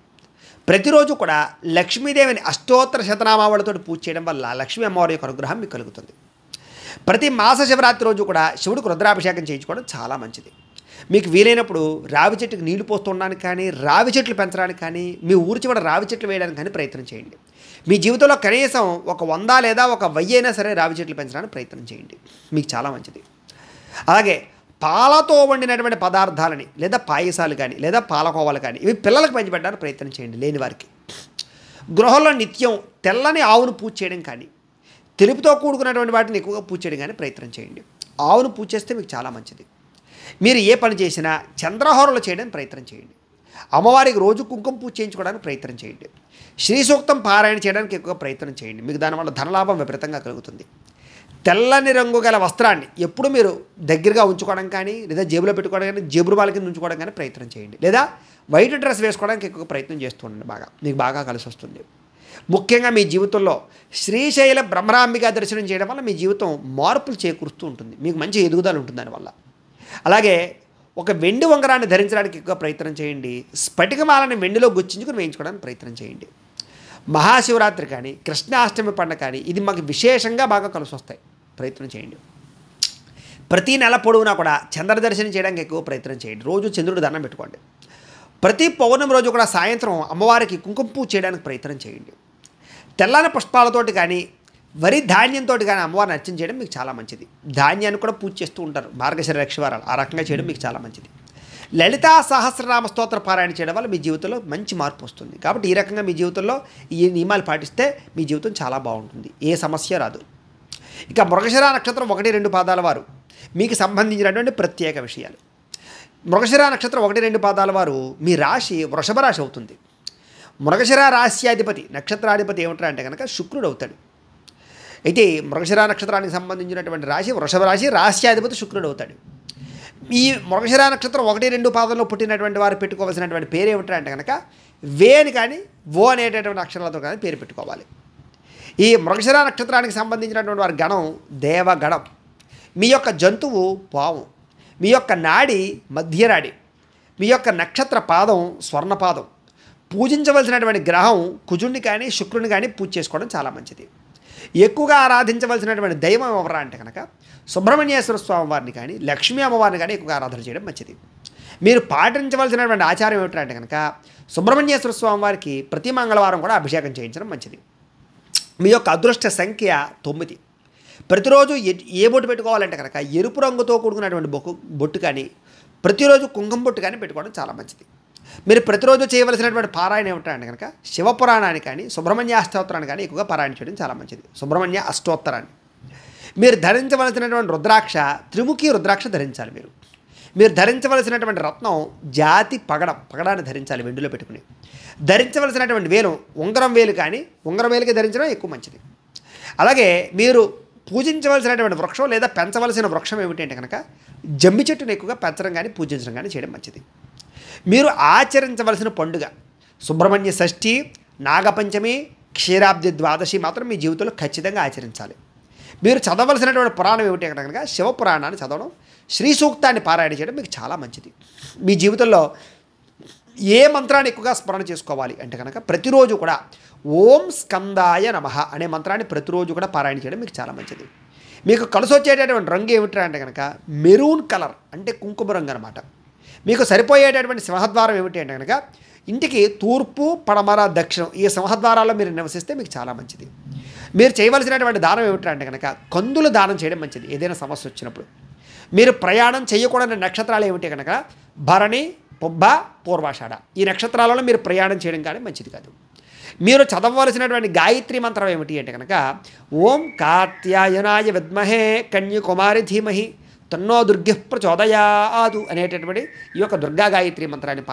ప్రతిరోజు కూడా లక్ష్మీదేవిని అష్టోత్తర శతనామావళితో పూజ చేయడం వల్ల లక్ష్మీ అమ్మవారి యొక్క అనుగ్రహం మీకు కలుగుతుంది. ప్రతి మాస శివరాత్రి రోజు కూడా శివుడికి రుద్రాభిషేకం చేయించుకోవడం చాలా మంచిది. మీకు వీలైనప్పుడు రావి చెట్టుకి నీళ్లు పోస్తుండడానికి కానీ రావి చెట్లు పెంచడానికి కానీ మీ ఊరి చివర రావి చెట్లు వేయడానికి కానీ ప్రయత్నం చేయండి. మీ జీవితంలో కనీసం ఒక 100 లేదా ఒక 1000 అయినా సరే రావి చెట్లు పెంచడానికి ప్రయత్నం చేయండి, మీకు చాలా మంచిది. అలాగే పాలతో వండినటువంటి పదార్థాలని లేదా పాయసాలు కానీ లేదా పాలకోవాలు కానీ ఇవి పిల్లలకు పంచిపెట్టడానికి ప్రయత్నం చేయండి లేని వారికి. గృహంలో నిత్యం తెల్లని ఆవును పూజ చేయడం కానీ తెలుపుతో కూడుకున్నటువంటి వాటిని ఎక్కువగా పూజ చేయడం కానీ ప్రయత్నం చేయండి. ఆవును పూజ చేస్తే మీకు చాలా మంచిది. మీరు ఏ పని చేసినా చంద్రహోరలు చేయడానికి ప్రయత్నం చేయండి. అమ్మవారికి రోజు కుంకుమ పూజ చేయించుకోవడానికి ప్రయత్నం చేయండి. శ్రీ సూక్తం పారాయణ చేయడానికి ఎక్కువగా ప్రయత్నం చేయండి. మీకు దానివల్ల ధనలాభం విపరీతంగా కలుగుతుంది. తెల్లని రంగు గల వస్త్రాన్ని ఎప్పుడు మీరు దగ్గరగా ఉంచుకోవడం కానీ లేదా జేబులో పెట్టుకోవడం కానీ జేబురుమాల కింద ఉంచుకోవడం కానీ ప్రయత్నం చేయండి. లేదా వైట్ డ్రెస్ వేసుకోవడానికి ఎక్కువగా ప్రయత్నం చేస్తూ ఉండండి, మీకు బాగా కలిసి వస్తుంది. ముఖ్యంగా మీ జీవితంలో శ్రీశైల బ్రహ్మరాంబిక దర్శనం చేయడం వల్ల మీ జీవితం మార్పులు చేకూరుస్తూ ఉంటుంది, మీకు మంచి ఎదుగుదల ఉంటుంది దానివల్ల. అలాగే ఒక వెండి ఉంగరాన్ని ధరించడానికి ఎక్కువ ప్రయత్నం చేయండి. స్ఫటికమాలని వెండిలో గుచ్చించుకుని వేయించుకోవడానికి ప్రయత్నం చేయండి. మహాశివరాత్రి కానీ కృష్ణాష్టమి పండుగ కానీ ఇది మాకు విశేషంగా బాగా కలిసి వస్తాయి, ప్రయత్నం చేయండి. ప్రతి నెల పొడవునా కూడా చంద్ర దర్శనం చేయడానికి ఎక్కువ ప్రయత్నం చేయండి. రోజు చంద్రుడు దండం పెట్టుకోండి. ప్రతి పౌర్ణమి రోజు కూడా సాయంత్రం అమ్మవారికి కుంకుమ పూజ చేయడానికి ప్రయత్నం చేయండి. తెల్లని పుష్పాలతోటి కానీ వరి ధాన్యంతో కానీ అమ్మవారిని అర్చన చేయడం మీకు చాలా మంచిది. ధాన్యాన్ని కూడా పూజ చేస్తూ ఉంటారు మార్గశిర లక్షవారాలు, ఆ రకంగా చేయడం మీకు చాలా మంచిది. లలితా సహస్రనామ స్తోత్ర పారాయణ చేయడం వల్ల మీ జీవితంలో మంచి మార్పు వస్తుంది. కాబట్టి ఈ రకంగా మీ జీవితంలో ఈ నియమాలు పాటిస్తే మీ జీవితం చాలా బాగుంటుంది, ఏ సమస్య రాదు. ఇక మృగశిర నక్షత్రం 1, 2 పాదాల వారు మీకు సంబంధించినటువంటి ప్రత్యేక విషయాలు. మృగశిర నక్షత్రం 1, 2 పాదాల వారు మీ రాశి వృషభ రాశి అవుతుంది. మృగశిర రాశ్యాధిపతి నక్షత్రాధిపతి ఏమిటంటే అంటే కనుక శుక్రుడు అవుతాడు. అయితే మృగశిర నక్షత్రానికి సంబంధించినటువంటి రాశి వృషభ రాశి, రాశ్యాధిపతి శుక్రుడు అవుతాడు. ఈ మృగశిర నక్షత్రం 1, 2 పాదంలో పుట్టినటువంటి వారు పెట్టుకోవాల్సినటువంటి పేరు ఏమిటంటే కనుక వేని కానీ ఓ అనేటటువంటి అక్షరాలతో కానీ పేరు పెట్టుకోవాలి. ఈ మృగశిర నక్షత్రానికి సంబంధించినటువంటి వారి గణం దేవగణం. మీ యొక్క జంతువు పాము, మీ యొక్క నాడి మధ్యనాడి, మీ యొక్క నక్షత్ర పాదం స్వర్ణపాదం, పూజించవలసినటువంటి గ్రహం కుజుడిని కానీ శుక్రుని కానీ పూజ చేసుకోవడం చాలా మంచిది. ఎక్కువగా ఆరాధించవలసినటువంటి దైవం ఎవరా అంటే కనుక సుబ్రహ్మణ్యేశ్వర స్వామి వారిని కానీ లక్ష్మీ అమ్మవారిని కానీ ఎక్కువగా ఆరాధన చేయడం మంచిది. మీరు పాటించవలసినటువంటి ఆచారం ఏమిటంటే కనుక సుబ్రహ్మణ్యేశ్వర స్వామి వారికి ప్రతి మంగళవారం కూడా అభిషేకం చేయించడం మంచిది. మీ యొక్క అదృష్ట సంఖ్య 9. ప్రతిరోజు ఏ బొట్టు పెట్టుకోవాలంటే కనుక ఎరుపు రంగుతో కూడుకున్నటువంటి బొట్టు కానీ ప్రతిరోజు కుంకుమ బొట్టు కానీ పెట్టుకోవడం చాలా మంచిది. మీరు ప్రతిరోజు చేయవలసినటువంటి పారాయణ ఏమిటంటే కనుక శివపురాణాన్ని కానీ సుబ్రహ్మణ్య అష్టోత్తరాన్ని కానీ ఎక్కువగా పారాయణ చేయడం చాలా మంచిది. సుబ్రహ్మణ్య అష్టోత్తరాన్ని మీరు ధరించవలసినటువంటి రుద్రాక్ష త్రిముఖి రుద్రాక్ష ధరించాలి. మీరు ధరించవలసినటువంటి రత్నం జాతి పగడాన్ని ధరించాలి వెండిలో పెట్టుకుని. ధరించవలసినటువంటి వేలు ఉంగరం వేలు కానీ ఉంగరం వేలుకి ధరించడం ఎక్కువ మంచిది. అలాగే మీరు పూజించవలసినటువంటి వృక్షం లేదా పెంచవలసిన వృక్షం ఏమిటంటే కనుక జమ్మి చెట్టును ఎక్కువగా పెంచడం కానీ పూజించడం కానీ చేయడం మంచిది. మీరు ఆచరించవలసిన పండుగ సుబ్రహ్మణ్య షష్ఠి, నాగపంచమి, క్షీరాబ్ది ద్వాదశి మాత్రం మీ జీవితంలో ఖచ్చితంగా ఆచరించాలి. మీరు చదవలసినటువంటి పురాణం ఏమిటి కనుక శివపురాణాన్ని చదవడం, శ్రీ సూక్తాన్ని పారాయణ చేయడం మీకు చాలా మంచిది. మీ జీవితంలో ఏ మంత్రాన్ని ఎక్కువగా స్మరణ చేసుకోవాలి అంటే కనుక ప్రతిరోజు కూడా ఓం స్కందాయ నమః అనే మంత్రాన్ని ప్రతిరోజు కూడా పారాయణ చేయడం మీకు చాలా మంచిది. మీకు కలిసి వచ్చేటటువంటి రంగు ఏమిటి అంటే కనుక మెరూన్ కలర్ అంటే కుంకుమ రంగు అనమాట. మీకు సరిపోయేటటువంటి సింహద్వారం ఏమిటి అంటే కనుక ఇంటికి తూర్పు, పడమర, దక్షిణం ఈ సింహద్వారాల్లో మీరు నివసిస్తే మీకు చాలా మంచిది. మీరు చేయవలసినటువంటి దానం ఏమిటి అంటే కనుక కందులు దానం చేయడం మంచిది. ఏదైనా సమస్య వచ్చినప్పుడు మీరు ప్రయాణం చేయకూడని నక్షత్రాలు ఏమిటి కనుక భరణి, పుబ్బ, పూర్వాషాఢ ఈ నక్షత్రాలలో మీరు ప్రయాణం చేయడం కానీ మంచిది కాదు. మీరు చదవవలసినటువంటి గాయత్రి మంత్రం ఏమిటి అంటే కనుక ఓం కాత్యాయనాయ విద్మహే కన్యకుమారి ధీమహి తన్నో దుర్గ ప్రచోదయాదు అనేటటువంటి ఈ యొక్క దుర్గా గాయత్రి మంత్రాన్ని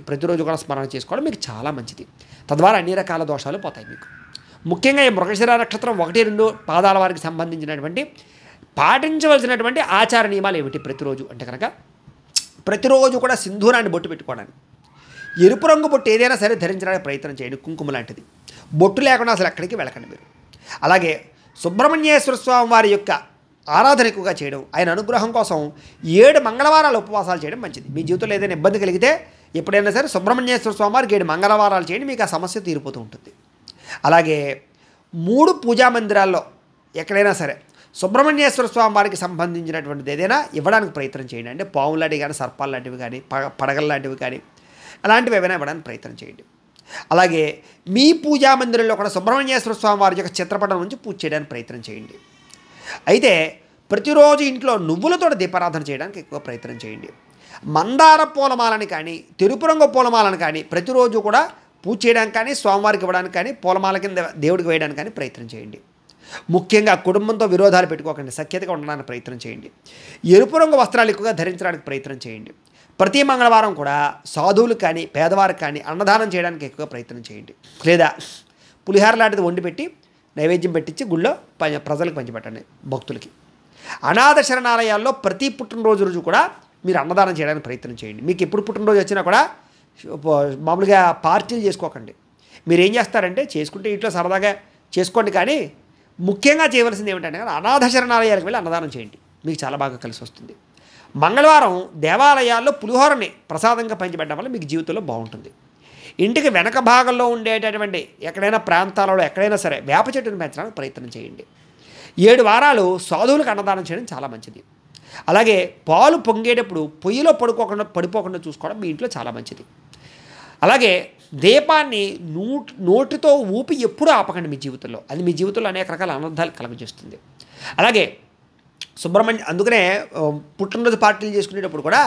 ప్రతిరోజు కూడా స్మరణ చేసుకోవడం మీకు చాలా మంచిది. తద్వారా అన్ని రకాల దోషాలు పోతాయి మీకు. ముఖ్యంగా ఈ మృగశిర నక్షత్రం 1-2 పాదాల వారికి సంబంధించినటువంటి పాటించవలసినటువంటి ఆచార నియమాలు ఏమిటి ప్రతిరోజు అంటే కనుక ప్రతిరోజు కూడా సింధూరాన్ని బొట్టు పెట్టుకోవడానికి ఎరుపు రంగు బొట్టు ఏదైనా సరే ధరించడానికి ప్రయత్నం చేయండి. కుంకుమ లాంటిది బొట్టు లేకుండా అసలు ఎక్కడికి వెళ్ళకండి మీరు. అలాగే సుబ్రహ్మణ్యేశ్వర స్వామి వారి యొక్క ఆరాధన ఎక్కువగా చేయడం, ఆయన అనుగ్రహం కోసం 7 మంగళవారాలు ఉపవాసాలు చేయడం మంచిది. మీ జీవితంలో ఏదైనా ఇబ్బంది కలిగితే ఎప్పుడైనా సరే సుబ్రహ్మణ్యేశ్వర స్వామి వారికి 7 మంగళవారాలు చేయండి, మీకు ఆ సమస్య తీరిపోతూ ఉంటుంది. అలాగే 3 పూజా మందిరాల్లో ఎక్కడైనా సరే సుబ్రహ్మణ్యేశ్వర స్వామి వారికి సంబంధించినటువంటిది ఏదైనా ఇవ్వడానికి ప్రయత్నం చేయండి. అంటే పావులు లాంటివి కానీ సర్పాలు లాంటివి కానీ పడగల లాంటివి కానీ అలాంటివి ఏమైనా ఇవ్వడానికి ప్రయత్నం చేయండి. అలాగే మీ పూజా మందిరంలో కూడా సుబ్రహ్మణ్యేశ్వర స్వామి వారి యొక్క చిత్రపటం నుంచి పూజ చేయడానికి ప్రయత్నం చేయండి. అయితే ప్రతిరోజు ఇంట్లో నువ్వులతో దీపారాధన చేయడానికి ఎక్కువ ప్రయత్నం చేయండి. మందార పూలమాలని కానీ తెలుపు రంగు పూలమాలను కానీ ప్రతిరోజు కూడా పూజ చేయడానికి కానీ స్వామివారికి ఇవ్వడానికి కానీ పూలమాల కింద దేవుడికి వేయడానికి కానీ ప్రయత్నం చేయండి. ముఖ్యంగా కుటుంబంతో విరోధాలు పెట్టుకోకండి, సఖ్యతగా ఉండడానికి ప్రయత్నం చేయండి. ఎరుపు రంగు వస్త్రాలు ఎక్కువగా ధరించడానికి ప్రయత్నం చేయండి. ప్రతి మంగళవారం కూడా సాధువులకు కానీ పేదవారికి కానీ అన్నదానం చేయడానికి ఎక్కువగా ప్రయత్నం చేయండి. లేదా పులిహార లాంటిది వండి పెట్టి నైవేద్యం పెట్టించి గుళ్ళో ప్రజలకు పంచిపెట్టండి భక్తులకి. అనాథ శరణాలయాల్లో ప్రతి పుట్టినరోజు రోజు కూడా మీరు అన్నదానం చేయడానికి ప్రయత్నం చేయండి. మీకు ఎప్పుడు పుట్టినరోజు వచ్చినా కూడా మామూలుగా పార్టీలు చేసుకోకండి. మీరు ఏం చేస్తారంటే చేసుకుంటే ఇంట్లో సరదాగా చేసుకోండి, కానీ ముఖ్యంగా చేయవలసింది ఏమిటంటే అనాథ శరణాలయాలకు వెళ్ళి అన్నదానం చేయండి, మీకు చాలా బాగా కలిసి వస్తుంది. మంగళవారం దేవాలయాల్లో పులిహోరని ప్రసాదంగా పంచిపెట్టడం వల్ల మీకు జీవితంలో బాగుంటుంది. ఇంటికి వెనక భాగంలో ఉండేటటువంటి ఎక్కడైనా ప్రాంతాలలో ఎక్కడైనా సరే వేప చెట్టును పెంచడానికి ప్రయత్నం చేయండి. 7 వారాలు సాధువులకు అన్నదానం చేయడం చాలా మంచిది. అలాగే పాలు పొంగేటప్పుడు పొయ్యిలో పడిపోకుండా చూసుకోవడం మీ ఇంట్లో చాలా మంచిది. అలాగే దీపాన్ని నోటితో ఊపి ఎప్పుడూ ఆపకండి మీ జీవితంలో, అది మీ జీవితంలో అనేక రకాల అనర్థాలు కలుగజేస్తుంది. అలాగే అందుకనే పుట్టినరోజు పార్టీలు చేసుకునేటప్పుడు కూడా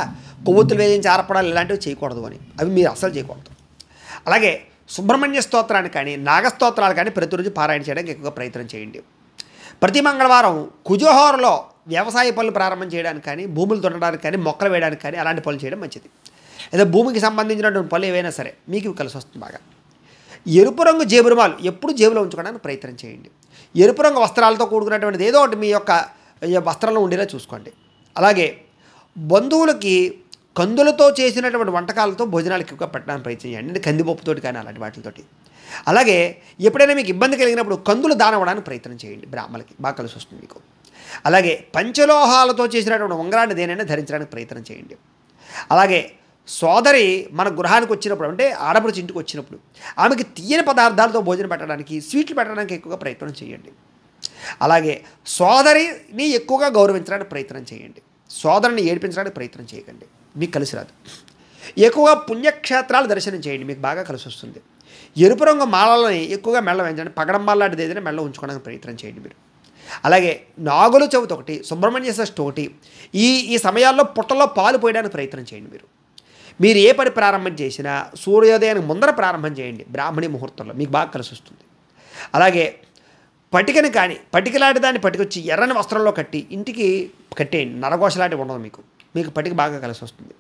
కొవ్వొత్తులు వేయించి ఆరపడాలు ఇలాంటివి చేయకూడదు అని, అవి మీరు అస్సలు చేయకూడదు. అలాగే సుబ్రహ్మణ్య స్తోత్రాన్ని కానీ నాగస్తోత్రాలు కానీ ప్రతిరోజు పారాయణ చేయడానికి ఎక్కువగా ప్రయత్నం చేయండి. ప్రతి మంగళవారం కుజోహోరలో వ్యవసాయ పనులు ప్రారంభం చేయడానికి కానీ భూములు దున్నడానికి కానీ మొక్కలు వేయడానికి కానీ అలాంటి పనులు చేయడం మంచిది. లేదా భూమికి సంబంధించినటువంటి పనులు ఏవైనా సరే మీకు కలిసి వస్తుంది బాగా. ఎరుపు రంగు జేబురుమాలు ఎప్పుడు జేబులో ఉంచుకోవడానికి ప్రయత్నం చేయండి. ఎరుపు రంగు వస్త్రాలతో కూడుకున్నటువంటిది ఏదో ఒకటి మీ యొక్క వస్త్రంలో ఉండేలా చూసుకోండి. అలాగే బంధువులకి కందులతో చేసినటువంటి వంటకాలతో భోజనాలు ఎక్కువగా పెట్టడానికి ప్రయత్నం చేయండి, అంటే కందిపప్పుతోటి కానీ అలాంటి వాటితోటి. అలాగే ఎప్పుడైనా మీకు ఇబ్బంది కలిగినప్పుడు కందులు దానం ఇవ్వడానికి ప్రయత్నం చేయండి, బ్రాహ్మణులకి బాగా కలిసి వస్తుంది మీకు. అలాగే పంచలోహాలతో చేసినటువంటి ఉంగరాన్ని దేనైనా ధరించడానికి ప్రయత్నం చేయండి. అలాగే సోదరి మన గృహానికి వచ్చినప్పుడు, అంటే ఆడపడుచు ఇంటికి వచ్చినప్పుడు ఆమెకి తీయని పదార్థాలతో భోజనం పెట్టడానికి, స్వీట్లు పెట్టడానికి ఎక్కువగా ప్రయత్నం చేయండి. అలాగే సోదరిని ఎక్కువగా గౌరవించడానికి ప్రయత్నం చేయండి. సోదరిని ఏడిపించడానికి ప్రయత్నం చేయకండి, మీకు కలిసి రాదు. ఎక్కువగా పుణ్యక్షేత్రాలు దర్శనం చేయండి, మీకు బాగా కలిసి వస్తుంది. ఎరుపు రంగు మాలలని ఎక్కువగా మెళ్ళ వేయించండి. పగడంబాల లాంటిది ఏదైనా మెళ్ళ ఉంచుకోవడానికి ప్రయత్నం చేయండి మీరు. అలాగే నాగుల చవితి ఒకటి, సుబ్రహ్మణ్య షష్ఠి ఒకటి, ఈ సమయాల్లో పుట్టలో పాలు పోయడానికి ప్రయత్నం చేయండి మీరు. మీరు ఏ పని ప్రారంభం చేసినా సూర్యోదయానికి ముందర ప్రారంభం చేయండి, బ్రాహ్మణి ముహూర్తంలో, మీకు బాగా కలిసి వస్తుంది. అలాగే పటికని కానీ, పటికలాంటి దాన్ని పట్టుకొచ్చి ఎర్రని వస్త్రంలో కట్టి ఇంటికి కట్టేయండి. నరఘోషలాంటివి ఉండదు మీకు పటిక బాగా కలిసి వస్తుంది.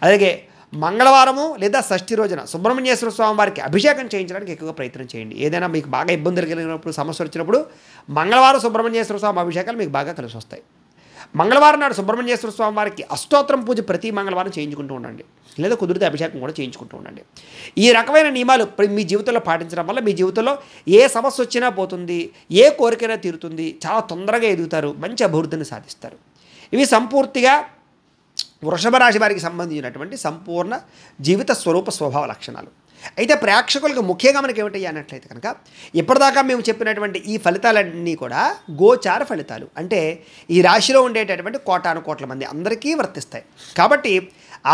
అలాగే మంగళవారము లేదా షష్ఠి రోజున సుబ్రహ్మణ్యేశ్వర స్వామి వారికి అభిషేకం చేయించడానికి ఎక్కువగా ప్రయత్నం చేయండి. ఏదైనా మీకు బాగా ఇబ్బందులు కలిగినప్పుడు, సమస్య వచ్చినప్పుడు మంగళవారం సుబ్రహ్మణ్యేశ్వర స్వామి అభిషేకాలు మీకు బాగా కలిసి వస్తాయి. మంగళవారం నాడు సుబ్రహ్మణ్యేశ్వర స్వామి వారికి అష్టోత్తరం పూజ ప్రతి మంగళవారం చేయించుకుంటూ ఉండండి, లేదా కుదిరితే అభిషేకం కూడా చేయించుకుంటూ ఉండండి. ఈ రకమైన నియమాలు మీ జీవితంలో పాటించడం వల్ల మీ జీవితంలో ఏ సమస్య వచ్చినా పోతుంది, ఏ కోరికైనా తీరుతుంది, చాలా తొందరగా ఎదుగుతారు, మంచి అభివృద్ధిని సాధిస్తారు. ఇవి సంపూర్తిగా వృషభ రాశి వారికి సంబంధించినటువంటి సంపూర్ణ జీవిత స్వరూప స్వభావ లక్షణాలు. అయితే ప్రేక్షకులకు ముఖ్యంగా మనకి ఏమిటి అన్నట్లయితే కనుక, ఇప్పటిదాకా మేము చెప్పినటువంటి ఈ ఫలితాలన్నీ కూడా గోచార ఫలితాలు, అంటే ఈ రాశిలో ఉండేటటువంటి కోటాను కోట్ల మంది అందరికీ వర్తిస్తాయి. కాబట్టి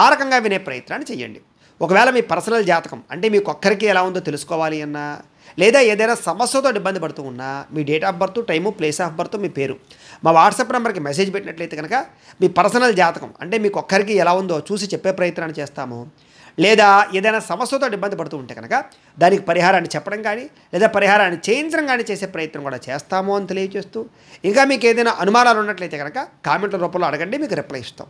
ఆ రకంగా వినే ప్రయత్నాన్ని చేయండి. ఒకవేళ మీ పర్సనల్ జాతకం, అంటే మీకు ఒక్కరికి ఎలా ఉందో తెలుసుకోవాలి అన్నా, లేదా ఏదైనా సమస్యతో ఇబ్బంది పడుతూ ఉన్నా, మీ date of birth, time, place of birth, మీ పేరు మా వాట్సాప్ నెంబర్కి మెసేజ్ పెట్టినట్లయితే కనుక మీ పర్సనల్ జాతకం, అంటే మీకు ఒక్కరికి ఎలా ఉందో చూసి చెప్పే ప్రయత్నాన్ని చేస్తాము. లేదా ఏదైనా సమస్యతో ఇబ్బంది పడుతూ ఉంటే కనుక దానికి పరిహారాన్ని చెప్పడం కానీ, లేదా పరిహారాన్ని చేయించడం కానీ చేసే ప్రయత్నం కూడా చేస్తాము అని తెలియజేస్తూ, ఇంకా మీకు ఏదైనా అనుమానాలు ఉన్నట్లయితే కనుక కామెంట్ల రూపంలో అడగండి, మీకు రిప్లై ఇస్తాం.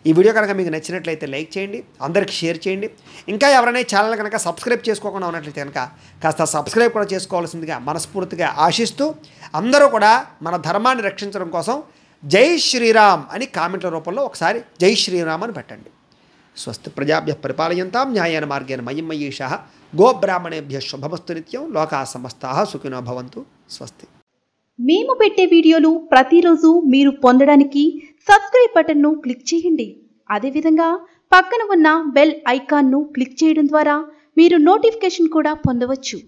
ఈ వీడియో కనుక మీకు నచ్చినట్లయితే లైక్ చేయండి, అందరికీ షేర్ చేయండి. ఇంకా ఎవరైనా ఛానల్ కనుక సబ్స్క్రైబ్ చేసుకోకుండా ఉన్నట్లయితే కనుక కాస్త సబ్స్క్రైబ్ కూడా చేసుకోవాల్సిందిగా మనస్ఫూర్తిగా ఆశిస్తూ, అందరూ కూడా మన ధర్మాన్ని రక్షించడం కోసం జై శ్రీరామ్ అని కామెంట్ల రూపంలో ఒకసారి జై శ్రీరామ్ అని పెట్టండి. స్వస్తి ప్రజాభ్యః పరిపాలయంతాం న్యాయేన మార్గేణ మహిం మహీషాః గోబ్రాహ్మణేభ్యః శుభమస్తు నిత్యం లోకాః సమస్తాః సుఖినో భవంతు. స్వస్తి. మేము పెట్టే వీడియోలు ప్రతిరోజు మీరు పొందడానికి సబ్స్క్రైబ్ బటన్ను క్లిక్ చేయండి. అదేవిధంగా పక్కన ఉన్న బెల్ ఐకాన్ను క్లిక్ చేయడం ద్వారా మీరు నోటిఫికేషన్ కూడా పొందవచ్చు.